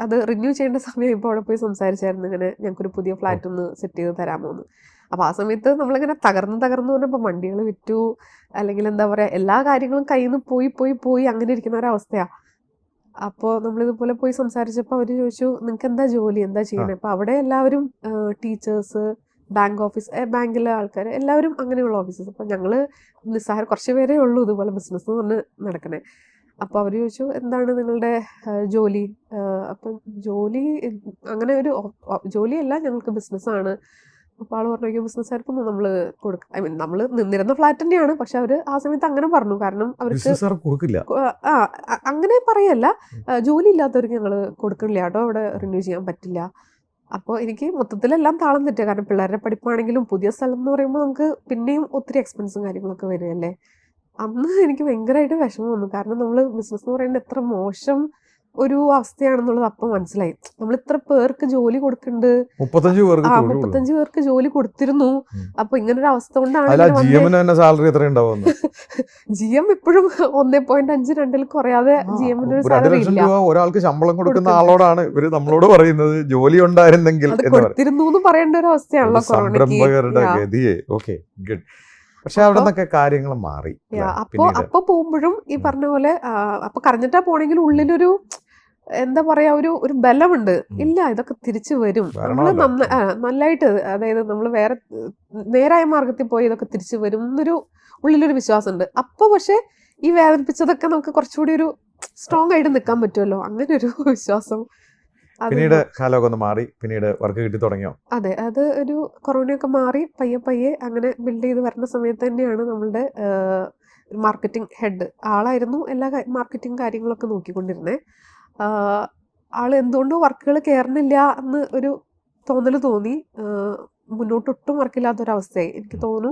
അത് റിന്യൂ ചെയ്യേണ്ട സമയം അവിടെ പോയി സംസാരിച്ചായിരുന്നു. ഇങ്ങനെ ഞങ്ങൾക്കൊരു പുതിയ ഫ്ലാറ്റ് ഒന്ന് സെറ്റ് ചെയ്ത് തരാമോ എന്ന്. അപ്പോൾ ആ സമയത്ത് നമ്മളിങ്ങനെ തകർന്ന് പറഞ്ഞപ്പോൾ വണ്ടികൾ വിറ്റു, അല്ലെങ്കിൽ എന്താ പറയുക, എല്ലാ കാര്യങ്ങളും കയ്യിൽ നിന്ന് പോയി അങ്ങനെ ഇരിക്കുന്ന ഒരവസ്ഥയാണ്. അപ്പോൾ നമ്മളിതുപോലെ പോയി സംസാരിച്ചപ്പോൾ അവർ ചോദിച്ചു, നിങ്ങൾക്ക് എന്താ ജോലി, എന്താ ചെയ്യുന്നത്? അപ്പോൾ അവിടെ എല്ലാവരും ടീച്ചേഴ്സ്, ബാങ്കിലെ ആൾക്കാർ, എല്ലാവരും അങ്ങനെയുള്ള ഓഫീസേഴ്സ്. അപ്പം ഞങ്ങൾ നിസ്സാരം കുറച്ച് പേരേ ഉള്ളൂ ഇതുപോലെ ബിസിനസ് എന്ന് പറഞ്ഞ് നടക്കണേ. അപ്പോൾ അവർ ചോദിച്ചു, എന്താണ് നിങ്ങളുടെ ജോലി? അപ്പം ജോലി അങ്ങനെ ഒരു ജോലിയല്ല, ഞങ്ങൾക്ക് ബിസിനസ്സാണ്. അപ്പോൾ ആൾ പറഞ്ഞു, ബിസിനസ്സുകാർക്കൊന്നും നമ്മൾ നമ്മൾ നിന്നിരുന്ന ഫ്ലാറ്റ് തന്നെയാണ്. പക്ഷെ അവർ ആ സമയത്ത് അങ്ങനെ പറഞ്ഞു. കാരണം അവർക്ക് അങ്ങനെ പറയല്ല, ജോലി ഇല്ലാത്തവർക്ക് ഞങ്ങൾ കൊടുക്കണില്ല കേട്ടോ, അവിടെ റിന്യൂ ചെയ്യാൻ പറ്റില്ല. അപ്പോൾ എനിക്ക് മൊത്തത്തിലെല്ലാം താളം തെറ്റുക. കാരണം പിള്ളേരുടെ പഠിപ്പാണെങ്കിലും പുതിയ സ്ഥലം എന്ന് പറയുമ്പോൾ നമുക്ക് പിന്നെയും ഒത്തിരി എക്സ്പെൻസും കാര്യങ്ങളൊക്കെ വരികയല്ലേ. അന്ന് എനിക്ക് ഭയങ്കരമായിട്ട് വിഷമം വന്നു. കാരണം നമ്മൾ ബിസിനസ് എന്ന് പറയുന്നത് എത്ര മോശം ഒരു അവസ്ഥയാണെന്നുള്ളത് അപ്പം മനസ്സിലായി. നമ്മൾ ഇത്ര പേർക്ക് ജോലി കൊടുക്കുന്നുണ്ട്, 35 പേർക്ക് ജോലി കൊടുത്തിരുന്നു. അപ്പൊ ഇങ്ങനൊരു അവസ്ഥ കൊണ്ടാണ് GM ഇപ്പോഴും 1.5-2 കുറയാതെ GM-ന്റെ ഒരു സാലറി ഇല്ല. ഒരാൾക്ക് ശമ്പളം കൊടുക്കുന്ന ആളോടാണ് ഇവര് നമ്മളോട് പറയുന്നത് ജോലി ഉണ്ടായിരുന്നെങ്കിൽ കൊടുത്തിരുന്നു എന്ന് പറയേണ്ട ഒരു അവസ്ഥയാണല്ലോ കൊറോണയ്ക്ക്. പക്ഷെ അവിടെ നിന്നൊക്കെ കാര്യങ്ങൾ മാറി. അപ്പൊ പോകുമ്പോഴും ഈ പറഞ്ഞ പോലെ അപ്പൊ കരഞ്ഞിട്ടാ പോണെങ്കിലും ഉള്ളിലൊരു എന്താ പറയാ, ഒരു ബലമുണ്ട്. ഇല്ല, ഇതൊക്കെ തിരിച്ചു വരും, നമ്മള് നന്നായിട്ട്, അതായത് നമ്മൾ വേറെ നേരായ മാർഗത്തിൽ പോയി ഇതൊക്കെ തിരിച്ചു വരും എന്നൊരു ഉള്ളിലൊരു വിശ്വാസമുണ്ട്. അപ്പൊ പക്ഷെ ഈ വേദനിപ്പിച്ചതൊക്കെ നമുക്ക് കുറച്ചുകൂടി ഒരു സ്ട്രോങ് ആയിട്ട് നിൽക്കാൻ പറ്റുമല്ലോ, അങ്ങനെ ഒരു വിശ്വാസം. പിന്നീട് കാലമൊക്കെ ഒന്ന് മാറി, പിന്നീട് വർക്ക് കിട്ടി തുടങ്ങിയോ? അതെ, അത് ഒരു കൊറോണയൊക്കെ മാറി പയ്യെ അങ്ങനെ ബിൽഡ് ചെയ്ത് വരുന്ന സമയത്ത് തന്നെയാണ് നമ്മളുടെ മാർക്കറ്റിംഗ് ഹെഡ് ആളായിരുന്നു എല്ലാ മാർക്കറ്റിംഗ് കാര്യങ്ങളൊക്കെ നോക്കിക്കൊണ്ടിരുന്നത്. ആള് എന്തുകൊണ്ടോ വർക്കുകൾ കയറുന്നില്ല എന്ന് ഒരു തോന്നി. മുന്നോട്ടൊട്ടും വർക്കില്ലാത്തൊരവസ്ഥയായി. എനിക്ക് തോന്നുന്നു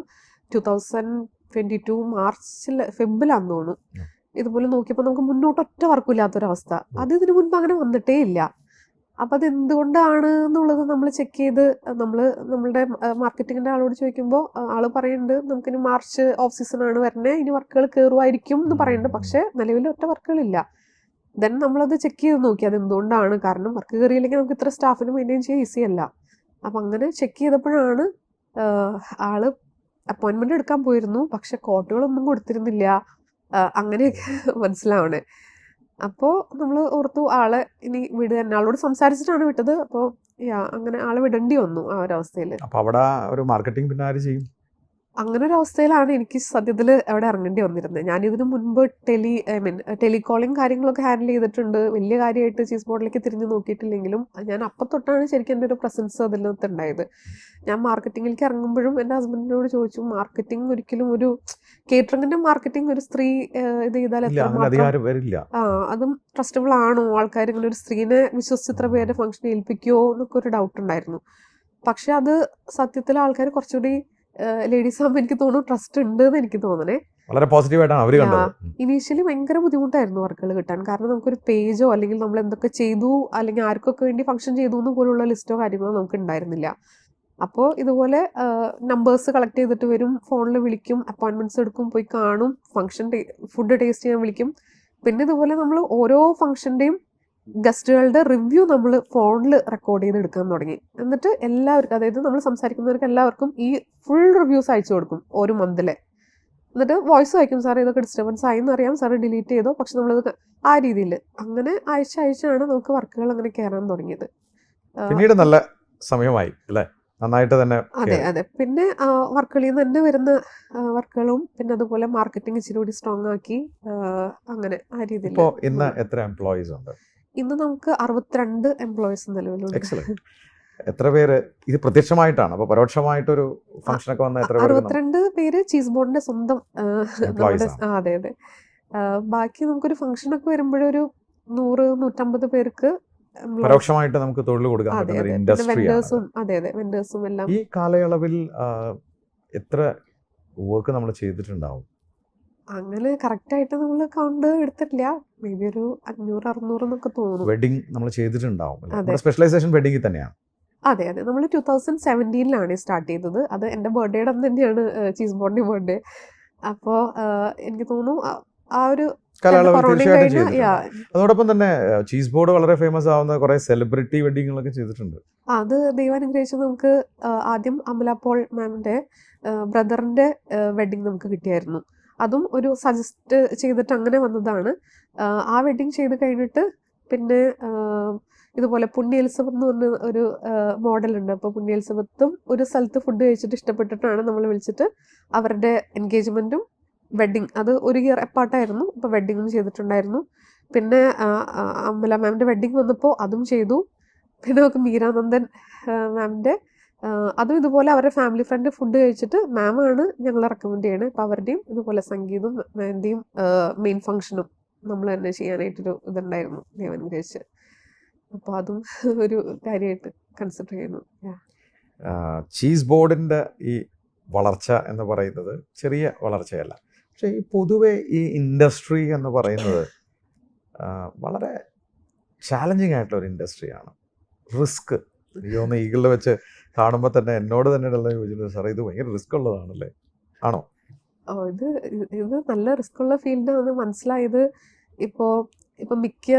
22 മാർച്ചിൽ ഫെബ്രുവരിലാന്ന് തോന്നുന്നു. ഇതുപോലെ നോക്കിയപ്പോൾ നമുക്ക് മുന്നോട്ട് ഒറ്റ വർക്കും ഇല്ലാത്തൊരവസ്ഥ. അത് ഇതിനു മുൻപ് അങ്ങനെ വന്നിട്ടേ ഇല്ല. അപ്പം അത് എന്തുകൊണ്ടാണ് എന്നുള്ളത് നമ്മൾ ചെക്ക് ചെയ്ത് നമ്മളുടെ മാർക്കറ്റിങ്ങിൻ്റെ ആളോട് ചോദിക്കുമ്പോൾ ആൾ പറയുന്നുണ്ട് നമുക്കിനി മാർച്ച് ഓഫ് സീസണാണ് വരുന്നത്, ഇനി വർക്കുകൾ കയറുമായിരിക്കും എന്ന് പറയുന്നുണ്ട്. പക്ഷേ നിലവിൽ ഒറ്റ വർക്കുകളില്ല. ദെൻ നമ്മളത് ചെക്ക് ചെയ്ത് നോക്കി അത് എന്തുകൊണ്ടാണ്. കാരണം വർക്ക് കയറിയില്ലെങ്കിൽ നമുക്ക് ഇത്ര സ്റ്റാഫിന് മെയിൻറ്റെയിൻ ചെയ്യാൻ ഈസി അല്ല. അപ്പം അങ്ങനെ ചെക്ക് ചെയ്തപ്പോഴാണ് ആള് അപ്പോയിൻമെൻ്റ് എടുക്കാൻ പോയിരുന്നു, പക്ഷെ കോട്ടുകളൊന്നും കൊടുത്തിരുന്നില്ല, അങ്ങനെയൊക്കെ മനസ്സിലാവണേ. അപ്പോൾ നമ്മൾ ഓർത്തു ആളെ ഇനി വിടുക തന്നെ. ആളോട് സംസാരിച്ചിട്ടാണ് വിട്ടത്. അപ്പോൾ അങ്ങനെ ആളെ വിടേണ്ടി വന്നു ആ ഒരു അവസ്ഥയിൽ. അപ്പോൾ അവിടെ ഒരു മാർക്കറ്റിംഗ് പിന്നെ ആര് ചെയ്യും? അങ്ങനെ ഒരു അവസ്ഥയിലാണ് എനിക്ക് സത്യത്തിൽ അവിടെ ഇറങ്ങേണ്ടി വന്നിരുന്നത്. ഞാനിതിനു മുൻപ് ടെലികോളിങ് കാര്യങ്ങളൊക്കെ ഹാൻഡിൽ ചെയ്തിട്ടുണ്ട്. വലിയ കാര്യമായിട്ട് ചീസ് ബോർഡിലേക്ക് തിരിഞ്ഞു നോക്കിയിട്ടില്ലെങ്കിലും ഞാൻ അപ്പം തൊട്ടാണ് ശരിക്കും എൻ്റെ ഒരു പ്രസൻസ് അതിനകത്ത് ഉണ്ടായത്. ഞാൻ മാർക്കറ്റിങ്ങിലേക്ക് ഇറങ്ങുമ്പോഴും എൻ്റെ ഹസ്ബൻഡിനോട് ചോദിച്ചു, മാർക്കറ്റിംഗ് ഒരിക്കലും ഒരു കേറ്ററിംഗിൻ്റെ മാർക്കറ്റിംഗ് ഒരു സ്ത്രീ ഇത് ചെയ്താൽ അതും ട്രസ്റ്റബിൾ ആണോ, ആൾക്കാർ ഇങ്ങനെ ഒരു സ്ത്രീനെ വിശ്വസിച്ച് ഇത്ര പേരെ ഫംഗ്ഷൻ ഏൽപ്പിക്കുമോ എന്നൊക്കെ ഒരു ഡൗട്ട് ഉണ്ടായിരുന്നു. പക്ഷെ അത് സത്യത്തിൽ ആൾക്കാർ കുറച്ചുകൂടി ലേഡീസ് ആകുമ്പോൾ എനിക്ക് തോന്നുന്നു ട്രസ്റ്റ് ഉണ്ട് എന്ന് എനിക്ക് തോന്നണേ. വളരെ പോസിറ്റീവായിട്ടാണ് അവർ കണ്ടത്. ഇനീഷ്യലി ഭയങ്കര ബുദ്ധിമുട്ടായിരുന്നു വർക്കുകൾ കിട്ടാൻ. കാരണം നമുക്കൊരു പേജോ അല്ലെങ്കിൽ നമ്മൾ എന്തൊക്കെ ചെയ്തു അല്ലെങ്കിൽ ആർക്കൊക്കെ വേണ്ടി ഫംഗ്ഷൻ ചെയ്തു എന്ന് പോലുള്ള ലിസ്റ്റോ കാര്യങ്ങളോ നമുക്ക് ഉണ്ടായിരുന്നില്ല. അപ്പോൾ ഇതുപോലെ നമ്പേഴ്സ് കളക്ട് ചെയ്തിട്ട് വരും, ഫോണിൽ വിളിക്കും, അപ്പോയിൻമെൻറ്റ്സ് എടുക്കും, പോയി കാണും, ഫുഡ് ടേസ്റ്റ് ചെയ്യാൻ വിളിക്കും. പിന്നെ ഇതുപോലെ നമ്മൾ ഓരോ ഫംഗ്ഷൻ്റെയും ഗസ്റ്റുകളുടെ റിവ്യൂ നമ്മൾ ഫോണിൽ റെക്കോർഡ് ചെയ്ത് എടുക്കാൻ തുടങ്ങി. എന്നിട്ട് എല്ലാവർക്കും, അതായത് നമ്മൾ സംസാരിക്കുന്നവർക്ക് എല്ലാവർക്കും ഈ ഫുൾ റിവ്യൂസ് അയച്ചു കൊടുക്കും ഒരു മന്തിലെ. എന്നിട്ട് വോയിസ് അയക്കും, സാർ ഇതൊക്കെ ഡിസ്റ്റർബൻസ് ആയി എന്നറിയാം, സാർ ഡിലീറ്റ് ചെയ്തോ, പക്ഷെ നമ്മളത് ആ രീതിയിൽ അങ്ങനെ അയച്ചാണ് നമുക്ക് വർക്കുകൾ അങ്ങനെ കയറാൻ തുടങ്ങിയത്. പിന്നീട് നല്ല സമയമായി അല്ലേ, നന്നായിട്ട് തന്നെ. അതെ. പിന്നെ വർക്കുകളിൽ നിന്ന് തന്നെ വരുന്ന വർക്കുകളും പിന്നെ അതുപോലെ മാർക്കറ്റിംഗ് ഇച്ചിരി കൂടി സ്ട്രോങ് ആക്കി അങ്ങനെ ആ രീതിയിൽ. ഇപ്പോൾ ഇന്ന് എത്ര എംപ്ലോയീസ് ഉണ്ട്? ഇന്ന് നമുക്ക് 62 എംപ്ലോയീസ് നിലവിലുണ്ട്. എക്സലന്റ്. എത്ര പേര് ഇത് പ്രത്യക്ഷമായിട്ടാണ്, അപ്പോൾ പരോക്ഷമായിട്ടൊരു ഫംഗ്ഷനൊക്കെ വന്ന എത്ര പേര്? 62 പേര് ചീസ് ബോർഡിന്റെ സ്വന്തം. അതെ. ബാക്കി നമുക്കൊരു ഫംഗ്ഷനൊക്കെ വരുമ്പോഴൊരു 100-150 പേർക്ക് പരോക്ഷമായിട്ട് നമുക്ക് തൊഴിൽ കൊടുക്കാൻ പറ്റുന്ന ഒരു ഇൻഡസ്ട്രിയാണ്. അതെ വെൻഡേഴ്സും എല്ലാം. ഈ കാലയളവിൽ എത്ര വർക്ക് നമ്മൾ ചെയ്തിട്ടുണ്ടാവും? അങ്ങനെ കറക്റ്റായിട്ട് നമ്മൾ കൗണ്ട് എടുത്തിട്ടില്ല. മേ ബി ഒരു 500-600 എന്നൊക്കെ തോന്നുന്നു. വെഡിങ് നമ്മൾ ചെയ്തിട്ടുണ്ടാവും. സ്പെഷ്യലൈസേഷൻ വെഡിങ്ങിൽ തന്നെയാണ്. അതെ. നമ്മൾ 2017 സ്റ്റാർട്ട് ചെയ്തത്. അത് എൻ്റെ ബർത്ത്ഡേയുടെ അന്ന് തന്നെയാണ് ചീസ് ബോർഡിൻ്റെ ബർത്ത്ഡേ. അപ്പോൾ എനിക്ക് തോന്നുന്നു ആ ഒരു അതോടൊപ്പം തന്നെ ചീസ് ബോർഡ് വളരെ ഫേമസ് ആവുന്ന കുറെ സെലിബ്രിറ്റി വെഡിങ്ങുകളൊക്കെ ചെയ്തിട്ടുണ്ട്. അത് ദൈവാനുഗ്രഹിച്ച് നമുക്ക് ആദ്യം അമല പോൾ മാമിൻ്റെ ബ്രദറിൻ്റെ വെഡിങ് നമുക്ക് കിട്ടിയായിരുന്നു. അതും ഒരു സജസ്റ്റ് ചെയ്തിട്ട് അങ്ങനെ വന്നതാണ്. ആ വെഡിങ് ചെയ്ത് കഴിഞ്ഞിട്ട് പിന്നെ ഇതുപോലെ പുണ്യ എലിസബത്ത് എന്ന് പറഞ്ഞ ഒരു മോഡലുണ്ട്. അപ്പോൾ പുണ്യ എലിസബത്തും ഒരു സ്ഥലത്ത് ഫുഡ് കഴിച്ചിട്ട് ഇഷ്ടപ്പെട്ടിട്ടാണ് നമ്മൾ വിളിച്ചിട്ട് അവരുടെ എൻഗേജ്മെൻറ്റും വെഡിങ് അത് ഒരു ഇയർ എപ്പാർട്ടായിരുന്നു. അപ്പോൾ വെഡിങ്ങും ചെയ്തിട്ടുണ്ടായിരുന്നു. പിന്നെ അമല മാമിൻ്റെ വെഡിങ് വന്നപ്പോൾ അതും ചെയ്തു. പിന്നെ നമുക്ക് മീരാനന്ദൻ മാമിൻ്റെ അതും ഇതുപോലെ അവരുടെ ഫാമിലി ഫ്രണ്ട് ഫുഡ് കഴിച്ചിട്ട് മാമാണ് ഞങ്ങളെ റെക്കമെൻഡ് ചെയ്യണേ. അപ്പോൾ അവരുടെയും ഇതുപോലെ സംഗീതവും മാമിൻ്റെയും മെയിൻ ഫംഗ്ഷനും നമ്മൾ തന്നെ ചെയ്യാനായിട്ടൊരു ഇതുണ്ടായിരുന്നു ദൈവാനുഗ്രഹിച്ച്. അപ്പോൾ അതും ഒരു കാര്യമായിട്ട് കൺസിഡർ ചെയ്യുന്നു. ചീസ് ബോർഡിൻ്റെ ഈ വളർച്ച എന്ന് പറയുന്നത് ചെറിയ വളർച്ചയല്ല. പക്ഷേ ഈ പൊതുവെ ഈ ഇൻഡസ്ട്രി എന്ന് പറയുന്നത് വളരെ ചാലഞ്ചിങ് ആയിട്ടുള്ള ഒരു ഇൻഡസ്ട്രിയാണ്. റിസ്ക് എനിക്ക് തോന്നുന്നു ഈഗിളിൽ വെച്ച് കാണുമ്പോൾ തന്നെ എന്നോട് തന്നെ ചോദിച്ചിട്ടുണ്ട്, സാറേ ഇത് ഭയങ്കര റിസ്ക് ഉള്ളതാണല്ലേ, ആണോ? ഇത് നല്ല റിസ്ക് ഉള്ള ഫീൽഡാണ് മനസ്സിലായത്. ഇപ്പോൾ മിക്ക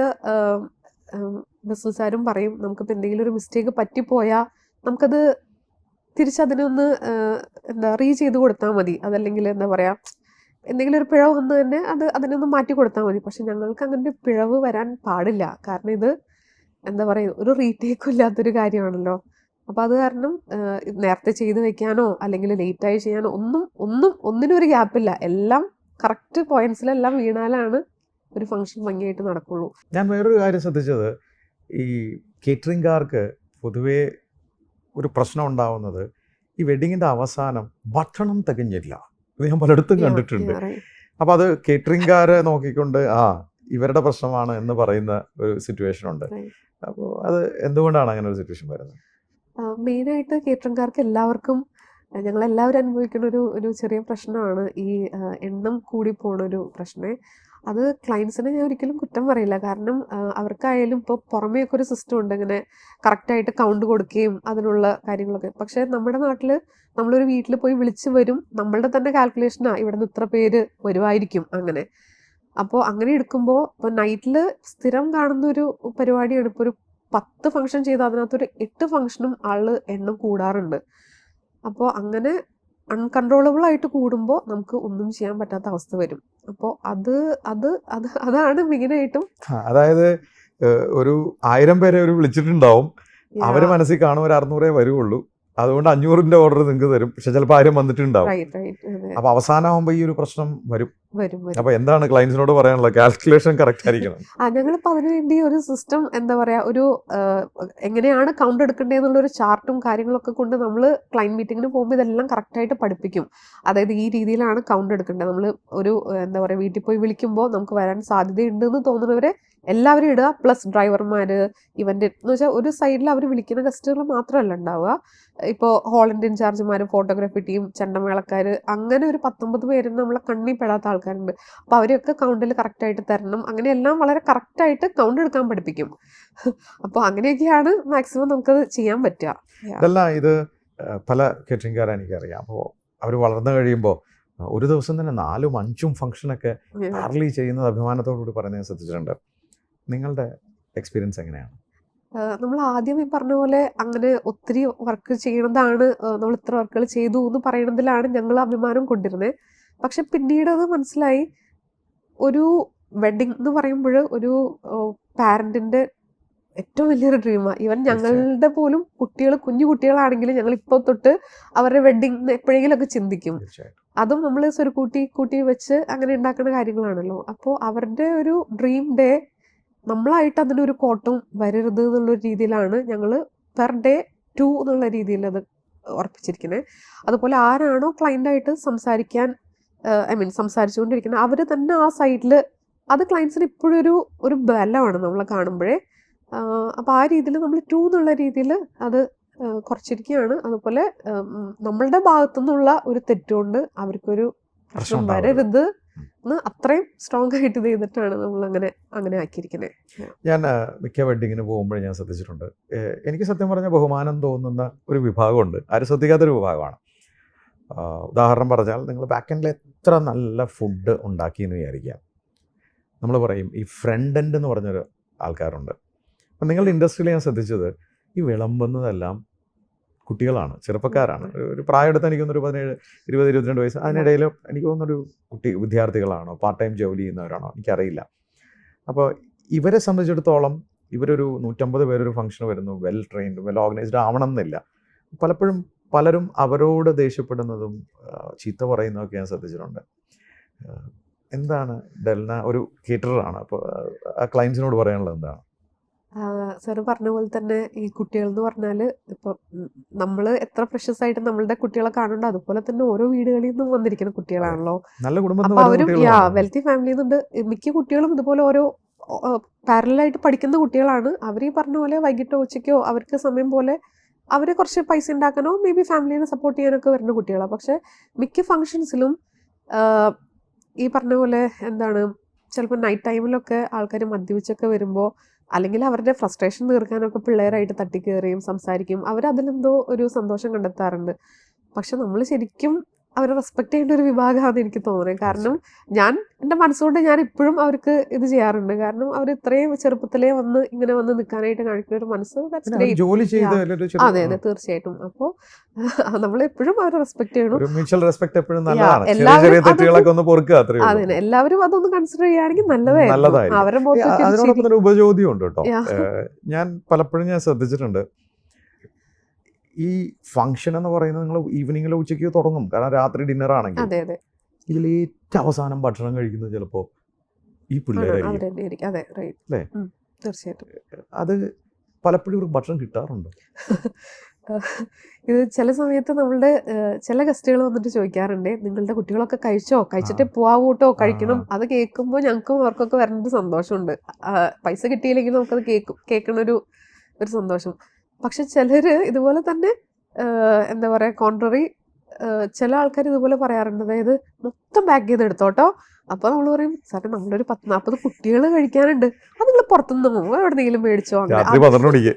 ബിസിനസ്സുകാരും പറയും നമുക്കിപ്പോൾ എന്തെങ്കിലും ഒരു മിസ്റ്റേക്ക് പറ്റിപ്പോയാൽ നമുക്കത് തിരിച്ചതിനൊന്ന് റീ ചെയ്ത് കൊടുത്താൽ മതി. അതല്ലെങ്കിൽ എന്താ പറയുക, എന്തെങ്കിലും ഒരു പിഴവ് വന്ന് തന്നെ അതിനൊന്ന് മാറ്റി കൊടുത്താൽ മതി. പക്ഷെ ഞങ്ങൾക്ക് അങ്ങനെ ഒരു പിഴവ് വരാൻ പാടില്ല. കാരണം ഇത് എന്താ പറയുക, ഒരു റീടേക്കും ഇല്ലാത്തൊരു കാര്യമാണല്ലോ. അപ്പോൾ അത് കാരണം നേരത്തെ ചെയ്ത് വെക്കാനോ അല്ലെങ്കിൽ ലേറ്റായി ചെയ്യാനോ ഒന്നിനും ഒരു ഗ്യാപ്പില്ല. എല്ലാം കറക്റ്റ് പോയിന്റ്സിലെല്ലാം വീണാലാണ് ഒരു ഫംഗ്ഷൻ ഭംഗിയായിട്ട് നടക്കുള്ളൂ. ഞാൻ വേറൊരു കാര്യം ശ്രദ്ധിച്ചത്, ഈ കേറ്ററിംഗുകാർക്ക് പൊതുവേ ഒരു പ്രശ്നം ഉണ്ടാവുന്നത് ഈ വെഡിങ്ങിൻ്റെ അവസാനം ഭക്ഷണം തികഞ്ഞില്ല. ഇത് ഞാൻ പലയിടത്തും കണ്ടിട്ടുണ്ട്. അപ്പോൾ അത് കേറ്ററിംഗുകാരെ നോക്കിക്കൊണ്ട് ഇവരുടെ പ്രശ്നമാണ് എന്ന് പറയുന്ന ഒരു സിറ്റുവേഷൻ ഉണ്ട്. അപ്പോൾ അത് എന്തുകൊണ്ടാണ് അങ്ങനെ ഒരു സിറ്റുവേഷൻ വരുന്നത്? മെയിനായിട്ട് കേറ്ററിംഗുകാർക്ക് എല്ലാവർക്കും ഞങ്ങളെല്ലാവരും അനുഭവിക്കുന്ന ഒരു ചെറിയ പ്രശ്നമാണ് ഈ എണ്ണം കൂടി പോണ ഒരു പ്രശ്നമേ. അത് ക്ലയൻസിനെ ഞാൻ ഒരിക്കലും കുറ്റം പറയില്ല. കാരണം അവർക്കായാലും ഇപ്പോൾ പുറമേയൊക്കെ ഒരു സിസ്റ്റം ഉണ്ട്, ഇങ്ങനെ കറക്റ്റായിട്ട് കൗണ്ട് കൊടുക്കുകയും അതിനുള്ള കാര്യങ്ങളൊക്കെ. പക്ഷേ നമ്മുടെ നാട്ടിൽ നമ്മളൊരു വീട്ടിൽ പോയി വിളിച്ച് വരും, നമ്മളുടെ തന്നെ കാൽക്കുലേഷനാണ് ഇവിടെ നിന്ന് ഇത്ര പേര് വരുമായിരിക്കും അങ്ങനെ. അപ്പോൾ അങ്ങനെ എടുക്കുമ്പോൾ ഇപ്പോൾ നൈറ്റിൽ സ്ഥിരം കാണുന്ന ഒരു പരിപാടിയാണ്. ഇപ്പോൾ ഒരു 10 ഫംഗ്ഷൻ ചെയ്താൽ അതിനകത്തൊരു 8 ഫംഗ്ഷനും എണ്ണം കൂടാറുണ്ട്. അപ്പോൾ അങ്ങനെ അൺകൺട്രോളബിൾ ആയിട്ട് കൂടുമ്പോൾ നമുക്ക് ഒന്നും ചെയ്യാൻ പറ്റാത്ത അവസ്ഥ വരും. അപ്പോൾ അതാണ് മെയിനായിട്ടും. അതായത് ഒരു 1000 പേരെ അവർ വിളിച്ചിട്ടുണ്ടാവും, അവര് മനസ്സിൽ കാണും ഒരു 600 വരുള്ളൂ, അതുകൊണ്ട് 500ന്റെ ഓർഡർ നിങ്ങൾക്ക് തരും, പക്ഷെ ചിലപ്പോൾ 1000 വന്നിട്ടുണ്ടാവും. അപ്പൊ അവസാനമാകുമ്പോൾ ഈ ഒരു പ്രശ്നം വരും. അപ്പൊ എന്താണ് ക്ലയൻസിനോട് പറയാനുള്ളത്? കാൽക്കുലേഷൻ കറക്റ്റ് ആയിരിക്കണം. ഞങ്ങളിപ്പോൾ അതിനുവേണ്ടി ഒരു സിസ്റ്റം, എന്താ പറയാ, ഒരു എങ്ങനെയാണ് കൗണ്ട് എടുക്കേണ്ടതെന്നുള്ള ഒരു ചാർട്ടും കാര്യങ്ങളൊക്കെ കൊണ്ട് നമ്മൾ ക്ലയന്റ് മീറ്റിങ്ങിന് പോകുമ്പോൾ ഇതെല്ലാം കറക്റ്റായിട്ട് പഠിപ്പിക്കും. അതായത് ഈ രീതിയിലാണ് കൗണ്ട് എടുക്കേണ്ടത്. നമ്മൾ ഒരു എന്താ പറയുക, വീട്ടിൽ പോയി വിളിക്കുമ്പോൾ നമുക്ക് വരാൻ സാധ്യതയുണ്ടെന്ന് തോന്നുന്നവരെ എല്ലാവരും ഇടുക, പ്ലസ് ഡ്രൈവർമാർ, ഇവന്റ് എന്ന് വെച്ചാൽ ഒരു സൈഡിൽ അവർ വിളിക്കുന്ന ഗസ്റ്റുകൾ മാത്രമല്ല ഉണ്ടാവുക. ഇപ്പോൾ ഹോളിൻ്റെ ഇൻചാർജുമാർ, ഫോട്ടോഗ്രാഫി ടീം, ചെണ്ടമേളക്കാർ, അങ്ങനെ ഒരു 19 പേരും നമ്മളെ കണ്ണിൽ പെടാത്ത ആൾക്കാരുണ്ട്. അപ്പോൾ അവരെയൊക്കെ കൗണ്ടിൽ കറക്റ്റായിട്ട് തരണം. അങ്ങനെയെല്ലാം വളരെ കറക്റ്റായിട്ട് കൗണ്ട് എടുക്കാൻ പഠിപ്പിക്കും. അപ്പോൾ അങ്ങനെയൊക്കെയാണ് മാക്സിമം നമുക്കത് ചെയ്യാൻ പറ്റുക. ഇതല്ല, ഇത് പല കേറ്ററിംഗുകാരെ എനിക്കറിയാം. അപ്പോൾ അവർ വളർന്നു കഴിയുമ്പോൾ ഒരു ദിവസം തന്നെ 4ഉം 5ഉം ഫംഗ്ഷനൊക്കെ പാരലി ചെയ്യുന്നത് അഭിമാനത്തോടുകൂടി പറയുന്നത് ശ്രദ്ധിച്ചിട്ടുണ്ട്. നിങ്ങളുടെ എക്സ്പീരിയൻസ് എങ്ങനെയാണ്? നമ്മൾ ആദ്യം ഈ പറഞ്ഞ പോലെ അങ്ങനെ ഒത്തിരി വർക്ക് ചെയ്യണതാണ്, നമ്മൾ ഇത്ര വർക്കുകൾ ചെയ്തു എന്ന് പറയുന്നതിലാണ് ഞങ്ങൾ അഭിമാനം കൊണ്ടിരുന്നത്. പക്ഷെ പിന്നീട് അത് മനസ്സിലായി, ഒരു വെഡിങ് എന്ന് പറയുമ്പോൾ ഒരു പാരന്റിന്റെ ഏറ്റവും വലിയൊരു ഡ്രീമാണ്. ഈവൻ ഞങ്ങളുടെ പോലും കുട്ടികൾ, കുഞ്ഞു കുട്ടികളാണെങ്കിലും ഞങ്ങൾ ഇപ്പോൾ തൊട്ട് അവരുടെ വെഡിങ് എപ്പോഴെങ്കിലുമൊക്കെ ചിന്തിക്കും. അതും നമ്മൾ കൂട്ടി വെച്ച് അങ്ങനെ ഉണ്ടാക്കുന്ന കാര്യങ്ങളാണല്ലോ. അപ്പോൾ അവരുടെ ഒരു ഡ്രീം ഡേ നമ്മളായിട്ട് അതിനൊരു കോട്ടം വരരുത് എന്നുള്ളൊരു രീതിയിലാണ് ഞങ്ങൾ പെർ ഡേ 2 എന്നുള്ള രീതിയിൽ അത് ഉറപ്പിച്ചിരിക്കുന്നത്. അതുപോലെ ആരാണോ ക്ലയൻ്റായിട്ട് സംസാരിച്ചുകൊണ്ടിരിക്കുന്നത് അവർ തന്നെ ആ സൈഡിൽ, അത് ക്ലയൻസിന് ഇപ്പോഴൊരു ബലമാണ് നമ്മളെ കാണുമ്പോഴേ. അപ്പോൾ ആ രീതിയിൽ നമ്മൾ 2 എന്നുള്ള രീതിയിൽ അത് കുറച്ചിരിക്കുകയാണ്. അതുപോലെ നമ്മളുടെ ഭാഗത്തുനിന്നുള്ള ഒരു തെറ്റുകൊണ്ട് അവർക്കൊരു പ്രശ്നം വരരുത് എന്ന് അത്രയും സ്ട്രോങ് ആയിട്ട് ഇത് ചെയ്തിട്ടാണ് നമ്മൾ അങ്ങനെ ആക്കിയിരിക്കുന്നത്. ഞാൻ മിക്ക വെഡിങ്ങിന് പോകുമ്പോഴേ ഞാൻ ശ്രദ്ധിച്ചിട്ടുണ്ട്, എനിക്ക് സത്യം പറഞ്ഞാൽ ബഹുമാനം തോന്നുന്ന ഒരു വിഭാഗമുണ്ട്, ആരും ശ്രദ്ധിക്കാത്തൊരു വിഭാഗമാണ്. ഉദാഹരണം പറഞ്ഞാൽ, നിങ്ങൾ ബാക്ക് എൻഡിൽ എത്ര നല്ല ഫുഡ് ഉണ്ടാക്കിയെന്ന് വിചാരിക്കാം, നമ്മൾ പറയും ഈ ഫ്രണ്ട് എൻഡ് എന്ന് പറഞ്ഞൊരു ആൾക്കാരുണ്ട്. അപ്പം നിങ്ങളുടെ ഇൻഡസ്ട്രിയിൽ ഞാൻ ശ്രദ്ധിച്ചത്, ഈ വിളമ്പുന്നതെല്ലാം കുട്ടികളാണ്, ചെറുപ്പക്കാരാണ്. ഒരു പ്രായം എടുത്ത് എനിക്കൊന്നൊരു 17, 20, 22 വയസ്സ്. അതിനിടയിൽ എനിക്ക് തോന്നുന്നൊരു വിദ്യാർത്ഥികളാണോ പാർട്ട് ടൈം ജോലി ചെയ്യുന്നവരാണോ എനിക്കറിയില്ല. അപ്പോൾ ഇവരെ സംബന്ധിച്ചിടത്തോളം ഇവരൊരു 150 പേരൊരു ഫംഗ്ഷന് വരുന്നു, വെൽ ട്രെയിൻഡ്, വെൽ ഓർഗനൈസ്ഡ് ആവണം എന്നില്ല. പലപ്പോഴും പലരും അവരോട് ദേഷ്യപ്പെടുന്നതും ചീത്ത പറയുന്നതൊക്കെ ഞാൻ ശ്രദ്ധിച്ചിട്ടുണ്ട്. എന്താണ് ഡെൽന ഒരു കേറ്ററാണ്, അപ്പോൾ ആ ക്ലയൻസിനോട് പറയാനുള്ളത് എന്താണ്? സാറ് പറഞ്ഞ പോലെ തന്നെ ഈ കുട്ടികൾ എന്ന് പറഞ്ഞാൽ, ഇപ്പം നമ്മൾ എത്ര പ്രഷ്യസ് ആയിട്ട് നമ്മളുടെ കുട്ടികളെ കാണുന്നുണ്ട്, അതുപോലെ തന്നെ ഓരോ വീടുകളിൽ നിന്നും വന്നിരിക്കുന്ന കുട്ടികളാണല്ലോ. അപ്പോൾ അവരും വെൽത്തി ഫാമിലിയിൽ നിന്നുണ്ട്. മിക്ക കുട്ടികളും ഇതുപോലെ ഓരോ പാരലായിട്ട് പഠിക്കുന്ന കുട്ടികളാണ്. അവർ ഈ പറഞ്ഞ പോലെ വൈകിട്ടോ ഉച്ചയ്ക്കോ അവർക്ക് സമയം പോലെ അവർ കുറച്ച് പൈസ ഉണ്ടാക്കാനോ മേ ബി ഫാമിലിനെ സപ്പോർട്ട് ചെയ്യാനൊക്കെ വരുന്ന കുട്ടികളാണ്. പക്ഷെ മിക്ക ഫങ്ഷൻസിലും ഈ പറഞ്ഞ പോലെ എന്താണ്, ചിലപ്പോൾ നൈറ്റ് ടൈമിലൊക്കെ ആൾക്കാർ മദ്യപിച്ചൊക്കെ വരുമ്പോൾ, അല്ലെങ്കിൽ അവരുടെ ഫ്രസ്ട്രേഷൻ തീർക്കാനൊക്കെ പിള്ളേരായിട്ട് തട്ടിക്കയറിയും സംസാരിക്കും. അവരതിലെന്തോ ഒരു സന്തോഷം കണ്ടെത്താറുണ്ട്. പക്ഷെ നമ്മൾ ശരിക്കും അവരെ റെസ്പെക്ട് ചെയ്യേണ്ട ഒരു വിഭാഗമാണെന്ന് എനിക്ക് തോന്നുന്നത്. കാരണം ഞാൻ എൻ്റെ മനസ്സുകൊണ്ട് ഞാൻ ഇപ്പോഴും അവർക്ക് ഇത് ചെയ്യാറുണ്ട്. കാരണം അവർ ഇത്രയും ചെറുപ്പത്തിലേ ഇങ്ങനെ വന്ന് നിൽക്കാനായിട്ട് കാണിക്കുന്ന ഒരു മനസ്സ്, അതെ അതെ തീർച്ചയായിട്ടും. അപ്പോൾ നമ്മളെപ്പോഴും അവരെ റെസ്പെക്ട് ചെയ്യണം. അതെ, എല്ലാവരും അതൊന്ന് കൺസിഡർ ചെയ്യുകയാണെങ്കിൽ നല്ലതായിരിക്കും. അവരുടെ ഉപചോദ്യം ഉണ്ട് കേട്ടോ. ഞാൻ പലപ്പോഴും ശ്രദ്ധിച്ചിട്ടുണ്ട്, ഈ ഫംഗ്ഷൻ എന്ന് പറയുന്നത് നിങ്ങൾ ഈവനിങ്ങിലോ ഉച്ചയ്ക്കോ തുടങ്ങും, കാരണം രാത്രി ഡിന്നർ ആണെങ്കിൽ ഇതിൽ ഏറ്റവും അവസാനം ഭക്ഷണം കഴിക്കുന്നത് ചിലപ്പോൾ ഈ പിള്ളേരായിരിക്കും. അല്ലേ? തീർച്ചയായിട്ടും. അത് പലപ്പോഴും ഒരു ഭക്ഷണം കിട്ടാറുണ്ട്. ഇത് ചില സമയത്ത് നമ്മളുടെ ചില ഗസ്റ്റുകൾ വന്നിട്ട് ചോദിക്കാറുണ്ട്, നിങ്ങളുടെ കുട്ടികളൊക്കെ കഴിച്ചിട്ട് പോവാവൂട്ടോ, കഴിക്കണം. അത് കേൾക്കുമ്പോൾ ഞങ്ങൾക്കും അവർക്കൊക്കെ വരേണ്ട സന്തോഷമുണ്ട്. പൈസ കിട്ടിയില്ലെങ്കിൽ നമുക്കത് കേൾക്കണ ഒരു സന്തോഷം. പക്ഷെ ചിലർ ഇതുപോലെ തന്നെ എന്താ പറയുക, കോൺട്രറി ചില ആൾക്കാർ ഇതുപോലെ പറയാറുണ്ട്, അതായത് മൊത്തം പാക്ക് ചെയ്ത് എടുത്തോട്ടോ. അപ്പോൾ നമ്മൾ പറയും, സാറേ നമ്മളൊരു 40-40 കുട്ടികൾ കഴിക്കാനുണ്ട്, അത് നിങ്ങൾ പുറത്തുനിന്ന് പോകുമ്പോൾ എവിടെന്നെങ്കിലും മേടിച്ചോ. രാത്രി 12 മണിക്ക്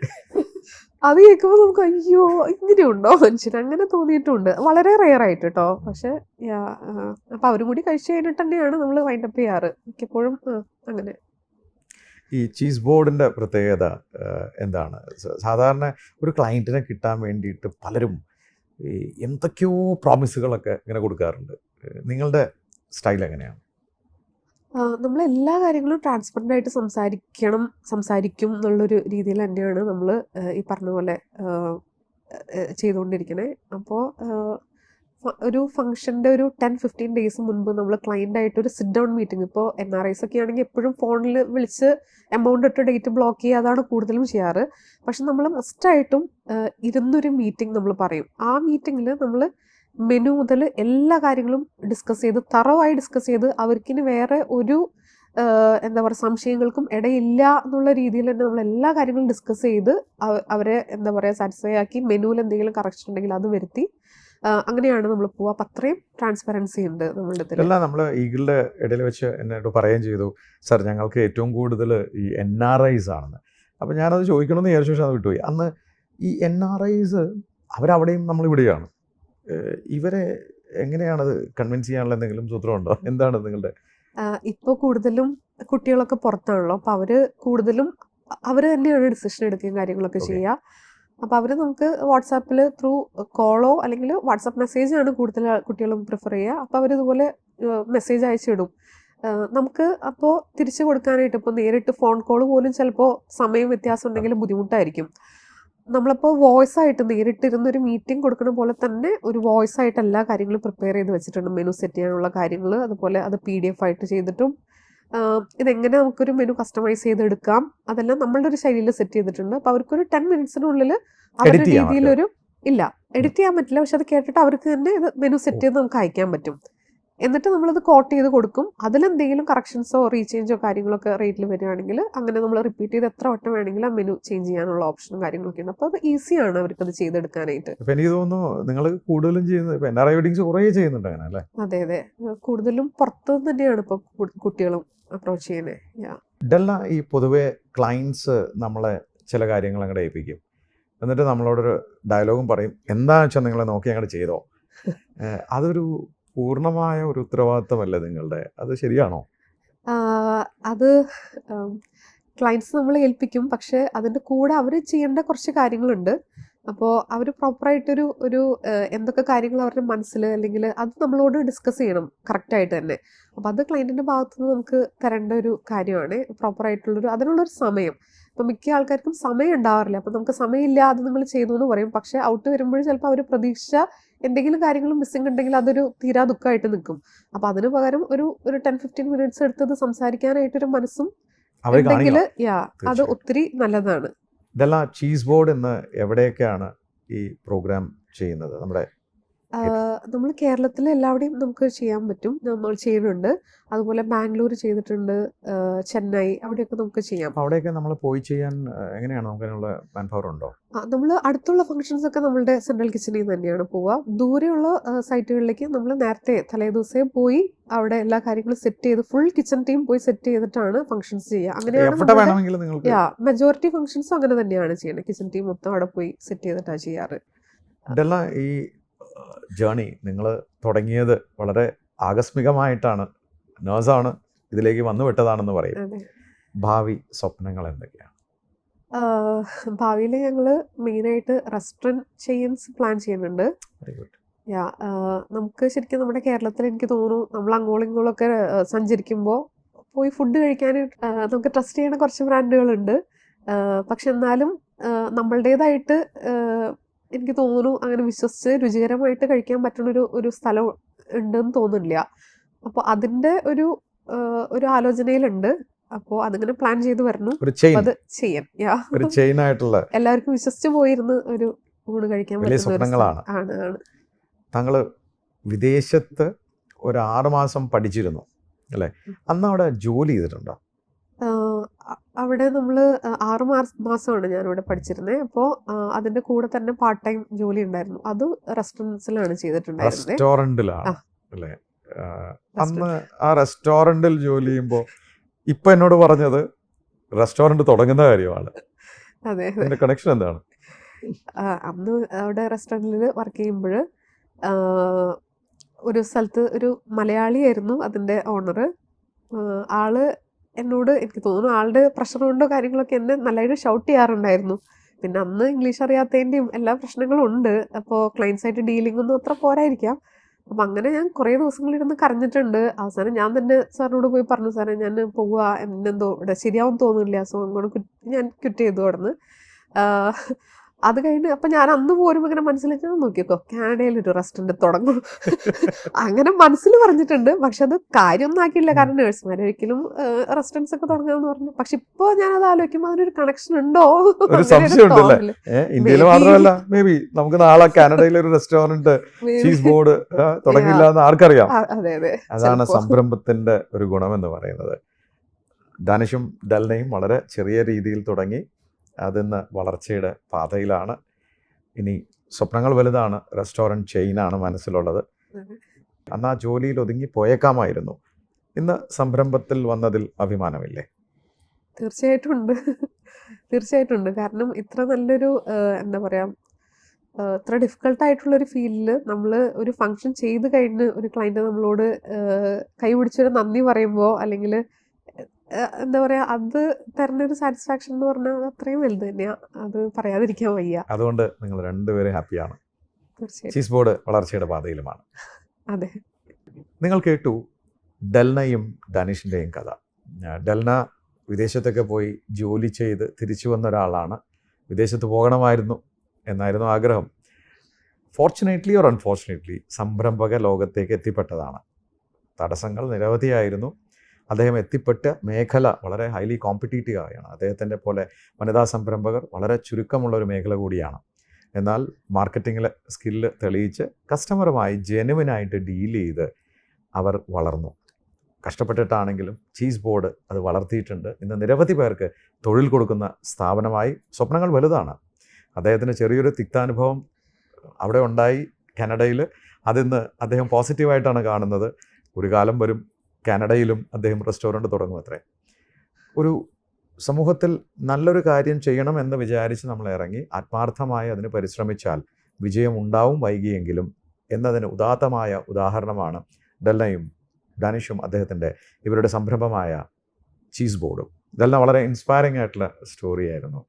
അത് കേൾക്കുമ്പോൾ നമുക്ക് അയ്യോ ഇങ്ങനെയുണ്ടോ മനുഷ്യൻ, അങ്ങനെ തോന്നിയിട്ടുണ്ട്. വളരെ റെയർ ആയിട്ട് കേട്ടോ. പക്ഷെ അപ്പം അവരും കൂടി കഴിച്ചു കഴിഞ്ഞിട്ട് തന്നെയാണ് നമ്മൾ വൈൻഡപ്പ് ചെയ്യാറ് മിക്കപ്പോഴും. അങ്ങനെ. ഈ ചീസ് ബോർഡിൻ്റെ പ്രത്യേകത എന്താണ്? സാധാരണ ഒരു ക്ലയൻറ്റിനെ കിട്ടാൻ വേണ്ടിയിട്ട് പലരും ഈ എന്തൊക്കെയോ പ്രോമിസുകളൊക്കെ ഇങ്ങനെ കൊടുക്കാറുണ്ട്. നിങ്ങളുടെ സ്റ്റൈൽ എങ്ങനെയാണ്? നമ്മൾ എല്ലാ കാര്യങ്ങളും ട്രാൻസ്പെറൻ്റ് ആയിട്ട് സംസാരിക്കും എന്നുള്ളൊരു രീതിയിൽ തന്നെയാണ് നമ്മൾ ഈ പറഞ്ഞ പോലെ ചെയ്തുകൊണ്ടിരിക്കണേ. അപ്പോൾ ഒരു ഫംഗ്ഷൻ്റെ ഒരു 10-15 ഡേയ്സ് മുൻപ് നമ്മൾ ക്ലയൻ്റായിട്ട് ഒരു സിറ്റ് ഡൗൺ മീറ്റിംഗ്, ഇപ്പോൾ NRIs ഒക്കെ ആണെങ്കിൽ എപ്പോഴും ഫോണിൽ വിളിച്ച് എമൗണ്ട് ഇട്ട് ഡേറ്റ് ബ്ലോക്ക് ചെയ്യുക, അതാണ് കൂടുതലും ചെയ്യാറ്. പക്ഷെ നമ്മൾ മസ്റ്റായിട്ടും ഇരുന്നൊരു മീറ്റിംഗ് നമ്മൾ പറയും. ആ മീറ്റിങ്ങിൽ നമ്മൾ മെനു മുതൽ എല്ലാ കാര്യങ്ങളും തറവായി ഡിസ്കസ് ചെയ്ത് അവർക്കിനി വേറെ ഒരു എന്താ പറയുക സംശയങ്ങൾക്കും ഇടയില്ല എന്നുള്ള രീതിയിൽ തന്നെ നമ്മൾ എല്ലാ കാര്യങ്ങളും ഡിസ്കസ് ചെയ്ത് അവരെ എന്താ പറയുക സാറ്റിസ്ഫൈ ആക്കി, മെനുവിൽ എന്തെങ്കിലും കറക്ഷൻ ഉണ്ടെങ്കിൽ അത് വരുത്തി അങ്ങനെയാണ് നമ്മൾ പോവുക. അപ്പം അത്രയും ട്രാൻസ്പെറൻസി ഉണ്ട് നമ്മളുടെ ഇതിൽ. അല്ല, നമ്മൾ ഈഗിളുടെ ഇടയിൽ വെച്ച് എന്നോട് പറയുകയും ചെയ്തു, സാർ ഞങ്ങൾക്ക് ഏറ്റവും കൂടുതൽ ഈ NRIs ആണെന്ന്. അപ്പോൾ ഞാനത് ചോദിക്കണമെന്ന് വിചാരിച്ച ശേഷം അത് വിട്ടുപോയി. അന്ന് ഈ NRIs അവരവിടെയും നമ്മളിവിടെയാണ്. ഇവരെ എങ്ങനെയാണത് കൺവിൻസ് ചെയ്യാനുള്ള എന്തെങ്കിലും സൂത്രമുണ്ടോ? എന്താണ് നിങ്ങളുടെ? ഇപ്പോൾ കൂടുതലും കുട്ടികളൊക്കെ പുറത്താണല്ലോ, അപ്പോൾ അവർ തന്നെയാണ് ഡിസിഷൻ എടുക്കുകയും കാര്യങ്ങളൊക്കെ ചെയ്യുക. അപ്പോൾ അവർ നമുക്ക് വാട്സാപ്പിൽ ത്രൂ കോളോ അല്ലെങ്കിൽ വാട്സാപ്പ് മെസ്സേജാണ് കൂടുതൽ കുട്ടികളും പ്രിഫർ ചെയ്യുക. അപ്പോൾ അവരിതുപോലെ മെസ്സേജ് അയച്ചിടും നമുക്ക്. അപ്പോൾ തിരിച്ചു കൊടുക്കാനായിട്ട് ഇപ്പോൾ നേരിട്ട് ഫോൺ കോൾ പോലും ചിലപ്പോൾ സമയം വ്യത്യാസം ഉണ്ടെങ്കിൽ ബുദ്ധിമുട്ടായിരിക്കും. നമ്മളപ്പോൾ വോയിസ് ആയിട്ട് നേരിട്ടിരുന്നൊരു മീറ്റിംഗ് കൊടുക്കുന്ന പോലെ തന്നെ ഒരു വോയിസ് ആയിട്ട് എല്ലാ കാര്യങ്ങളും പ്രിപ്പയർ ചെയ്ത് വെച്ചിട്ടുണ്ട്. മെനു സെറ്റ് ചെയ്യാനുള്ള കാര്യങ്ങൾ, അതുപോലെ അത് PDF ആയിട്ട് ചെയ്തിട്ടും ഇതെങ്ങനെ നമുക്കൊരു മെനു കസ്റ്റമൈസ് ചെയ്തെടുക്കാം അതെല്ലാം നമ്മളുടെ ഒരു ശൈലിയിൽ സെറ്റ് ചെയ്തിട്ടുണ്ട്. അപ്പോൾ അവർക്കൊരു 10 മിനിറ്റ്സിനുള്ളിൽ അവരുടെ രീതിയിലൊരു എഡിറ്റ് ചെയ്യാൻ പറ്റില്ല, പക്ഷെ അത് കേട്ടിട്ട് അവർക്ക് തന്നെ ഇത് മെനു സെറ്റ് ചെയ്ത് നമുക്ക് അയക്കാൻ പറ്റും. എന്നിട്ട് നമ്മളത് കോട്ട് ചെയ്ത് കൊടുക്കും. അതിലെന്തെങ്കിലും കറക്ഷൻസോ റീചേഞ്ചോ കാര്യങ്ങളൊക്കെ റേറ്റിൽ വരികയാണെങ്കിൽ അങ്ങനെ നമ്മൾ റിപ്പീറ്റ് ചെയ്ത് എത്ര വട്ടം വേണമെങ്കിലും ആ മെനു ചേഞ്ച് ചെയ്യാനുള്ള ഓപ്ഷനും കാര്യങ്ങളൊക്കെ ഉണ്ട്. അപ്പോൾ അത് ഈസിയാണ് അവർക്കത് ചെയ്തെടുക്കാനായിട്ട്. ഇപ്പം എനിക്ക് തോന്നുന്നു നിങ്ങൾ കൂടുതലും ചെയ്യുന്നത് ഇപ്പം NRI വെഡിങ്സ് കുറേ ചെയ്യുന്നുണ്ട് അങ്ങനെ അല്ലേ? അതെ അതെ, കൂടുതലും പുറത്ത് തന്നെയാണ് ഇപ്പോൾ കുട്ടികളും അപ്രോച്ച് ചെയ്യുന്നത്. ഡെല്ല, ഈ പൊതുവെ ക്ലയൻസ് നമ്മളെ ചില കാര്യങ്ങൾ അങ്ങോട്ട് ഏൽപ്പിക്കും, എന്നിട്ട് നമ്മളോടൊരു ഡയലോഗും പറയും, എന്താണെന്ന് വെച്ചാൽ നിങ്ങളെ നോക്കി അങ്ങോട്ട് ചെയ്തോ. അതൊരു പൂർണ്ണമായ ഒരു ഉത്തരവാദിത്തമല്ലേ നിങ്ങളുടെ? അത് ശരിയാണോ? അത് ക്ലയൻസ് നമ്മൾ ഏൽപ്പിക്കും, പക്ഷെ അതിൻ്റെ കൂടെ അവർ ചെയ്യേണ്ട കുറച്ച് കാര്യങ്ങളുണ്ട്. അപ്പോൾ അവർ പ്രോപ്പറായിട്ടൊരു എന്തൊക്കെ കാര്യങ്ങൾ അവരുടെ മനസ്സിൽ അല്ലെങ്കിൽ അത് നമ്മളോട് ഡിസ്കസ് ചെയ്യണം കറക്റ്റായിട്ട് തന്നെ. അപ്പോൾ അത് ക്ലയൻറ്റിൻ്റെ ഭാഗത്തുനിന്ന് നമുക്ക് തരേണ്ട ഒരു കാര്യമാണ്. പ്രോപ്പറായിട്ടുള്ളൊരു അതിനുള്ളൊരു സമയം. ഇപ്പം മിക്ക ആൾക്കാർക്കും സമയം ഉണ്ടാവാറില്ല. അപ്പം നമുക്ക് സമയമില്ല, അത് നിങ്ങൾ ചെയ്തു എന്ന് പറയും. പക്ഷേ ഔട്ട് വരുമ്പോഴും ചിലപ്പോൾ അവർ പ്രതീക്ഷിച്ച എന്തെങ്കിലും കാര്യങ്ങൾ മിസ്സിംഗ് ഉണ്ടെങ്കിൽ അതൊരു തീരാ ദുഃഖമായിട്ട് നിൽക്കും. അപ്പോൾ അതിന് പകരം ഒരു 10-15 മിനിറ്റ്സ് എടുത്തത് സംസാരിക്കാനായിട്ടൊരു മനസ്സും ഉണ്ടെങ്കിൽ അത് ഒത്തിരി നല്ലതാണ്. ഇതെല്ലാം ചീസ് ബോർഡ് എന്ന് എവിടെയൊക്കെയാണ് ഈ പ്രോഗ്രാം ചെയ്യുന്നത്? നമ്മൾ കേരളത്തിൽ എല്ലാവിടെയും നമുക്ക് ചെയ്യാൻ പറ്റും, നമ്മൾ ചെയ്യുന്നുണ്ട്. അതുപോലെ ബാംഗ്ലൂർ ചെയ്തിട്ടുണ്ട്, ചെന്നൈ, അവിടെയൊക്കെ നമുക്ക് ചെയ്യാം. അവിടെയൊക്കെ നമ്മൾ പോയി ചെയ്യാൻ എങ്ങനെയാണ്? നമുക്ക് അതിനുള്ള മാൻ പവർ ഉണ്ടോ? നമ്മൾ അടുത്തുള്ള ഫംഗ്ഷൻസ് ഒക്കെ നമ്മളുടെ സെൻട്രൽ കിച്ചണിൽ നിന്ന് തന്നെയാണ് പോവുക. ദൂരെയുള്ള സൈറ്റുകളിലേക്ക് നമ്മൾ നേരത്തെ തലേദിവസേ പോയി അവിടെ എല്ലാ കാര്യങ്ങളും സെറ്റ് ചെയ്ത് ഫുൾ കിച്ചൺ ടീം പോയി സെറ്റ് ചെയ്തിട്ടാണ് ഫംഗ്ഷൻസ് ചെയ്യുക. അങ്ങനെയാണ് മെജോറിറ്റി ഫംഗ്ഷൻസും അങ്ങനെ തന്നെയാണ് ചെയ്യുന്നത്. കിച്ചൺ ടീം മൊത്തം അവിടെ പോയി സെറ്റ് ചെയ്തിട്ടാണ് ചെയ്യാറ്. ഇതെല്ലാം ഈ ജേണി നിങ്ങൾ തുടങ്ങിയത് വളരെ ആകസ്മികമായിട്ടാണ്, നേഴ്സാണ് ഇതിലേക്ക് വന്നു വിട്ടതാണെന്ന് പറയും. ഭാവി സ്വപ്നങ്ങൾ എന്തൊക്കെയാണ്? ഭാവിയിൽ ഞങ്ങൾ മെയിനായിട്ട് റെസ്റ്റോറൻറ്റ് ചെയിൻസ് പ്ലാൻ ചെയ്യുന്നുണ്ട്. നമുക്ക് ശരിക്കും നമ്മുടെ കേരളത്തിൽ എനിക്ക് തോന്നുന്നു നമ്മൾ അങ്ങോളം ഇങ്ങോളൊക്കെ സഞ്ചരിക്കുമ്പോൾ പോയി ഫുഡ് കഴിക്കാൻ നമുക്ക് ട്രസ്റ്റ് ചെയ്യുന്ന കുറച്ച് ബ്രാൻഡുകളുണ്ട്. പക്ഷെ എന്നാലും നമ്മളുടേതായിട്ട് എനിക്ക് തോന്നുന്നു അങ്ങനെ വിശ്വസിച്ച് രുചികരമായിട്ട് കഴിക്കാൻ പറ്റുന്നൊരു സ്ഥലം ഉണ്ടെന്ന് തോന്നുന്നില്ല. അപ്പോൾ അതിൻ്റെ ഒരു ആലോചനയിലുണ്ട്. അപ്പോൾ അതിങ്ങനെ പ്ലാൻ ചെയ്ത് വരണം, അത് ചെയ്യാൻ എല്ലാവർക്കും വിശ്വസിച്ച് പോയിരുന്ന് ഒരു ഊണ് കഴിക്കാൻ പറ്റുന്ന. താങ്കൾ വിദേശത്ത് ഒരു 6 മാസം പഠിച്ചിരുന്നു അല്ലേ? അന്ന് അവിടെ ജോലി ചെയ്തിട്ടുണ്ടോ? അവിടെ നമ്മൾ 6 മാസമാണ് ഞാനിവിടെ പഠിച്ചിരുന്നത്. അപ്പോൾ അതിൻ്റെ കൂടെ തന്നെ പാർട്ട് ടൈം ജോലി ഉണ്ടായിരുന്നു. അത് റെസ്റ്റോറൻറ്റ്സിലാണ് ചെയ്തിട്ടുണ്ടായിരുന്നത്. റെസ്റ്റോറൻറ്റിലാണ് ആ അല്ലേ? അന്ന് റെസ്റ്റോറൻറ്റ്. ആ റെസ്റ്റോറൻറ്റിൽ ജോലി ചെയ്യുമ്പോൾ ഇപ്പം എന്നോട് പറഞ്ഞത് റെസ്റ്റോറൻറ്റ് തുടങ്ങുന്ന കാര്യമാണ്. അതെ, അതെ. അതിൻ്റെ കണക്ഷൻ എന്താണ്? അന്ന് അവിടെ റെസ്റ്റോറൻറ്റിൽ വർക്ക് ചെയ്യുമ്പോൾ ഒരു സ്ഥലത്ത് ഒരു മലയാളിയായിരുന്നു അതിൻ്റെ ഓണർ. ആള് എന്നോട്, എനിക്ക് തോന്നുന്നു ആളുടെ പ്രഷർ കൊണ്ടോ കാര്യങ്ങളൊക്കെ എന്നെ നല്ലതായിട്ട് ഷൗട്ട് ചെയ്യാറുണ്ടായിരുന്നു. പിന്നെ അന്ന് ഇംഗ്ലീഷ് അറിയാത്തതിൻ്റെയും എല്ലാ പ്രശ്നങ്ങളും ഉണ്ട്. അപ്പോൾ ക്ലയൻസായിട്ട് ഡീലിംഗ് ഒന്നും അത്ര പോരായിരിക്കാം. അപ്പം അങ്ങനെ ഞാൻ കുറേ ദിവസങ്ങളിരുന്ന് കരഞ്ഞിട്ടുണ്ട്. അവസാനം ഞാൻ തന്നെ സാറിനോട് പോയി പറഞ്ഞു, സാറേ ഞാൻ പോവുക, എന്നെന്തോ ഇവിടെ ശരിയാവും തോന്നുന്നില്ല, സോ അങ്ങോട്ട് ഞാൻ ക്വിറ്റ് ചെയ്തു അവിടുന്ന്. അത് കഴിഞ്ഞ് അപ്പം ഞാൻ അന്ന് പോരുമ്പോൾ ഇങ്ങനെ മനസ്സിലേക്ക് ഞാൻ നോക്കിക്കോ, കാനഡയിലൊരു റെസ്റ്റോറൻറ്റ് തുടങ്ങും അങ്ങനെ മനസ്സിൽ പറഞ്ഞിട്ടുണ്ട്. പക്ഷെ അത് കാര്യമൊന്നും ആക്കിയില്ല. കാരണം നേഴ്സുമാർ ഒരിക്കലും റെസ്റ്റോറൻറ്റ്സ് ഒക്കെ തുടങ്ങാമെന്ന് പറഞ്ഞു. പക്ഷെ ഇപ്പോൾ ഞാനത് ആലോചിക്കുമ്പോൾ അതിനൊരു കണക്ഷൻ ഉണ്ടോ ഒരു അങ്ങനെ ഒരു സംശയമുണ്ടല്ലേ? തോന്നല്. ഇന്ത്യയിൽ Maybe. മാത്രമല്ല, മേ ബി നമുക്ക് നാളെ കാനഡയിൽ ഒരു റെസ്റ്റോറൻറ്റ് ചീസ് ബോർഡ് തുടങ്ങില്ല എന്ന് ആർക്കറിയാം. അതെ, അതെ. അതാണ് ചിലപ്പോ. സംരംഭത്തിൻ്റെ ഒരു ഗുണമെന്ന് പറയുന്നത്. ഡാനിഷും ഡെൽനയും വളരെ ചെറിയ രീതിയിൽ തുടങ്ങി, അതിന്ന് വളർച്ചയുടെ പാതയിലാണ്. ഇനി സ്വപ്നങ്ങൾ വലുതാണ്, റെസ്റ്റോറൻറ്റ് ചെയിനാണ് മനസ്സിലുള്ളത്. അതെ. അന്ന് ആ ജോലിയിൽ ഒതുങ്ങി പോയേക്കാമായിരുന്നു. ഇന്ന് സംരംഭത്തിൽ വന്നതിൽ അഭിമാനമില്ലേ? തീർച്ചയായിട്ടും ഉണ്ട്. തീർച്ചയായിട്ടും ഉണ്ട്. കാരണം ഇത്ര നല്ലൊരു എന്താ പറയുക, ഇത്ര ഡിഫിക്കൽട്ടായിട്ടുള്ളൊരു ഫീൽഡിൽ നമ്മൾ ഒരു ഫങ്ഷൻ ചെയ്ത് കഴിഞ്ഞ് ഒരു ക്ലയൻറ്റ് നമ്മളോട് കൈ പിടിച്ചൊരു നന്ദി പറയുമ്പോൾ, അല്ലെങ്കിൽ എന്താ പറയുക, അത് തരുന്നൊരു സാറ്റിസ്ഫാക്ഷൻ എന്ന് പറഞ്ഞാൽ അത് അത്രയും വലുത് തന്നെയാണ്. അത് പറയാതിരിക്കാൻ വയ്യ. അതുകൊണ്ട് നിങ്ങൾ രണ്ടുപേരും ഹാപ്പിയാണ്. തീർച്ചയായിട്ടും. ചീസ് ബോർഡ് വളർച്ചയുടെ പാതയിലുമാണ്. അതെ. നിങ്ങൾ കേട്ടു ഡെൽനയും ഡാനിഷിൻ്റെയും കഥ. ഡെൽന വിദേശത്തൊക്കെ പോയി ജോലി ചെയ്ത് തിരിച്ചു വന്ന ഒരാളാണ്. വിദേശത്ത് പോകണമായിരുന്നു എന്നായിരുന്നു ആഗ്രഹം. ഫോർച്ചുനേറ്റ്ലി ഓർ അൺഫോർച്ചുനേറ്റ്ലി സംരംഭക ലോകത്തേക്ക് എത്തിപ്പെട്ടതാണ്. തടസ്സങ്ങൾ നിരവധിയായിരുന്നു. അദ്ദേഹം എത്തിപ്പെട്ട മേഖല വളരെ ഹൈലി കോമ്പറ്റീറ്റീവ് ആയാണ്. അദ്ദേഹത്തിൻ്റെ പോലെ വനിതാ സംരംഭകർ വളരെ ചുരുക്കമുള്ള ഒരു മേഖല കൂടിയാണ്. എന്നാൽ മാർക്കറ്റിങ്ങിലെ സ്കില്ല് തെളിയിച്ച് കസ്റ്റമറുമായി ജെനുവിനായിട്ട് ഡീൽ ചെയ്ത് അവർ വളർന്നു. കഷ്ടപ്പെട്ടിട്ടാണെങ്കിലും ചീസ് ബോർഡ് അത് വളർത്തിയിട്ടുണ്ട്. ഇന്ന് നിരവധി പേർക്ക് തൊഴിൽ കൊടുക്കുന്ന സ്ഥാപനമായി. സ്വപ്നങ്ങൾ വലുതാണ്. അദ്ദേഹത്തിന് ചെറിയൊരു തിക്താനുഭവം അവിടെ ഉണ്ടായി കാനഡയിൽ. അതിന്ന് അദ്ദേഹം പോസിറ്റീവായിട്ടാണ് കാണുന്നത്. ഒരു കാലം വരും കാനഡയിലും അദ്ദേഹം റെസ്റ്റോറൻറ്റ് തുടങ്ങുമത്രേ. ഒരു സമൂഹത്തിൽ നല്ലൊരു കാര്യം ചെയ്യണം എന്ന് വിചാരിച്ച് നമ്മൾ ഇറങ്ങി ആത്മാർത്ഥമായി അതിന് പരിശ്രമിച്ചാൽ വിജയം ഉണ്ടാവും, വൈകിയെങ്കിലും എന്നതിന് ഉദാത്തമായ ഉദാഹരണമാണ് ഡെൽനയും ഡാനിഷും അദ്ദേഹത്തിൻ്റെ ഇവരുടെ സംരംഭമായ ചീസ് ബോർഡും. ഇതെല്ലാം വളരെ ഇൻസ്പയറിംഗ് ആയിട്ടുള്ള സ്റ്റോറിയായിരുന്നു.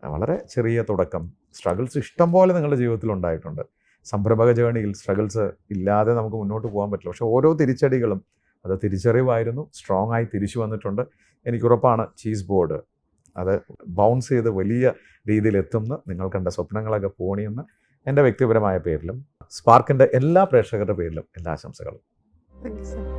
വളരെ ചെറിയ തുടക്കം, സ്ട്രഗിൾസ് ഇഷ്ടം പോലെ നിങ്ങളുടെ ജീവിതത്തിൽ ഉണ്ടായിട്ടുണ്ട്. സംരംഭക ജേണിയിൽ സ്ട്രഗിൾസ് ഇല്ലാതെ നമുക്ക് മുന്നോട്ട് പോകാൻ പറ്റില്ല. പക്ഷേ ഓരോ തിരിച്ചടികളും അത് തിരിച്ചറിവായിരുന്നു. സ്ട്രോങ് ആയി തിരിച്ചു വന്നിട്ടുണ്ട്. എനിക്കുറപ്പാണ് ചീസ് ബോർഡ് അത് ബൗൺസ് ചെയ്ത് വലിയ രീതിയിൽ എത്തുമെന്ന്, നിങ്ങൾ കണ്ട സ്വപ്നങ്ങളൊക്കെ പോണിയെന്ന് എൻ്റെ വ്യക്തിപരമായ പേരിലും സ്പാർക്കിൻ്റെ എല്ലാ പ്രേക്ഷകരുടെ പേരിലും എല്ലാ ആശംസകളും. Thank you sir.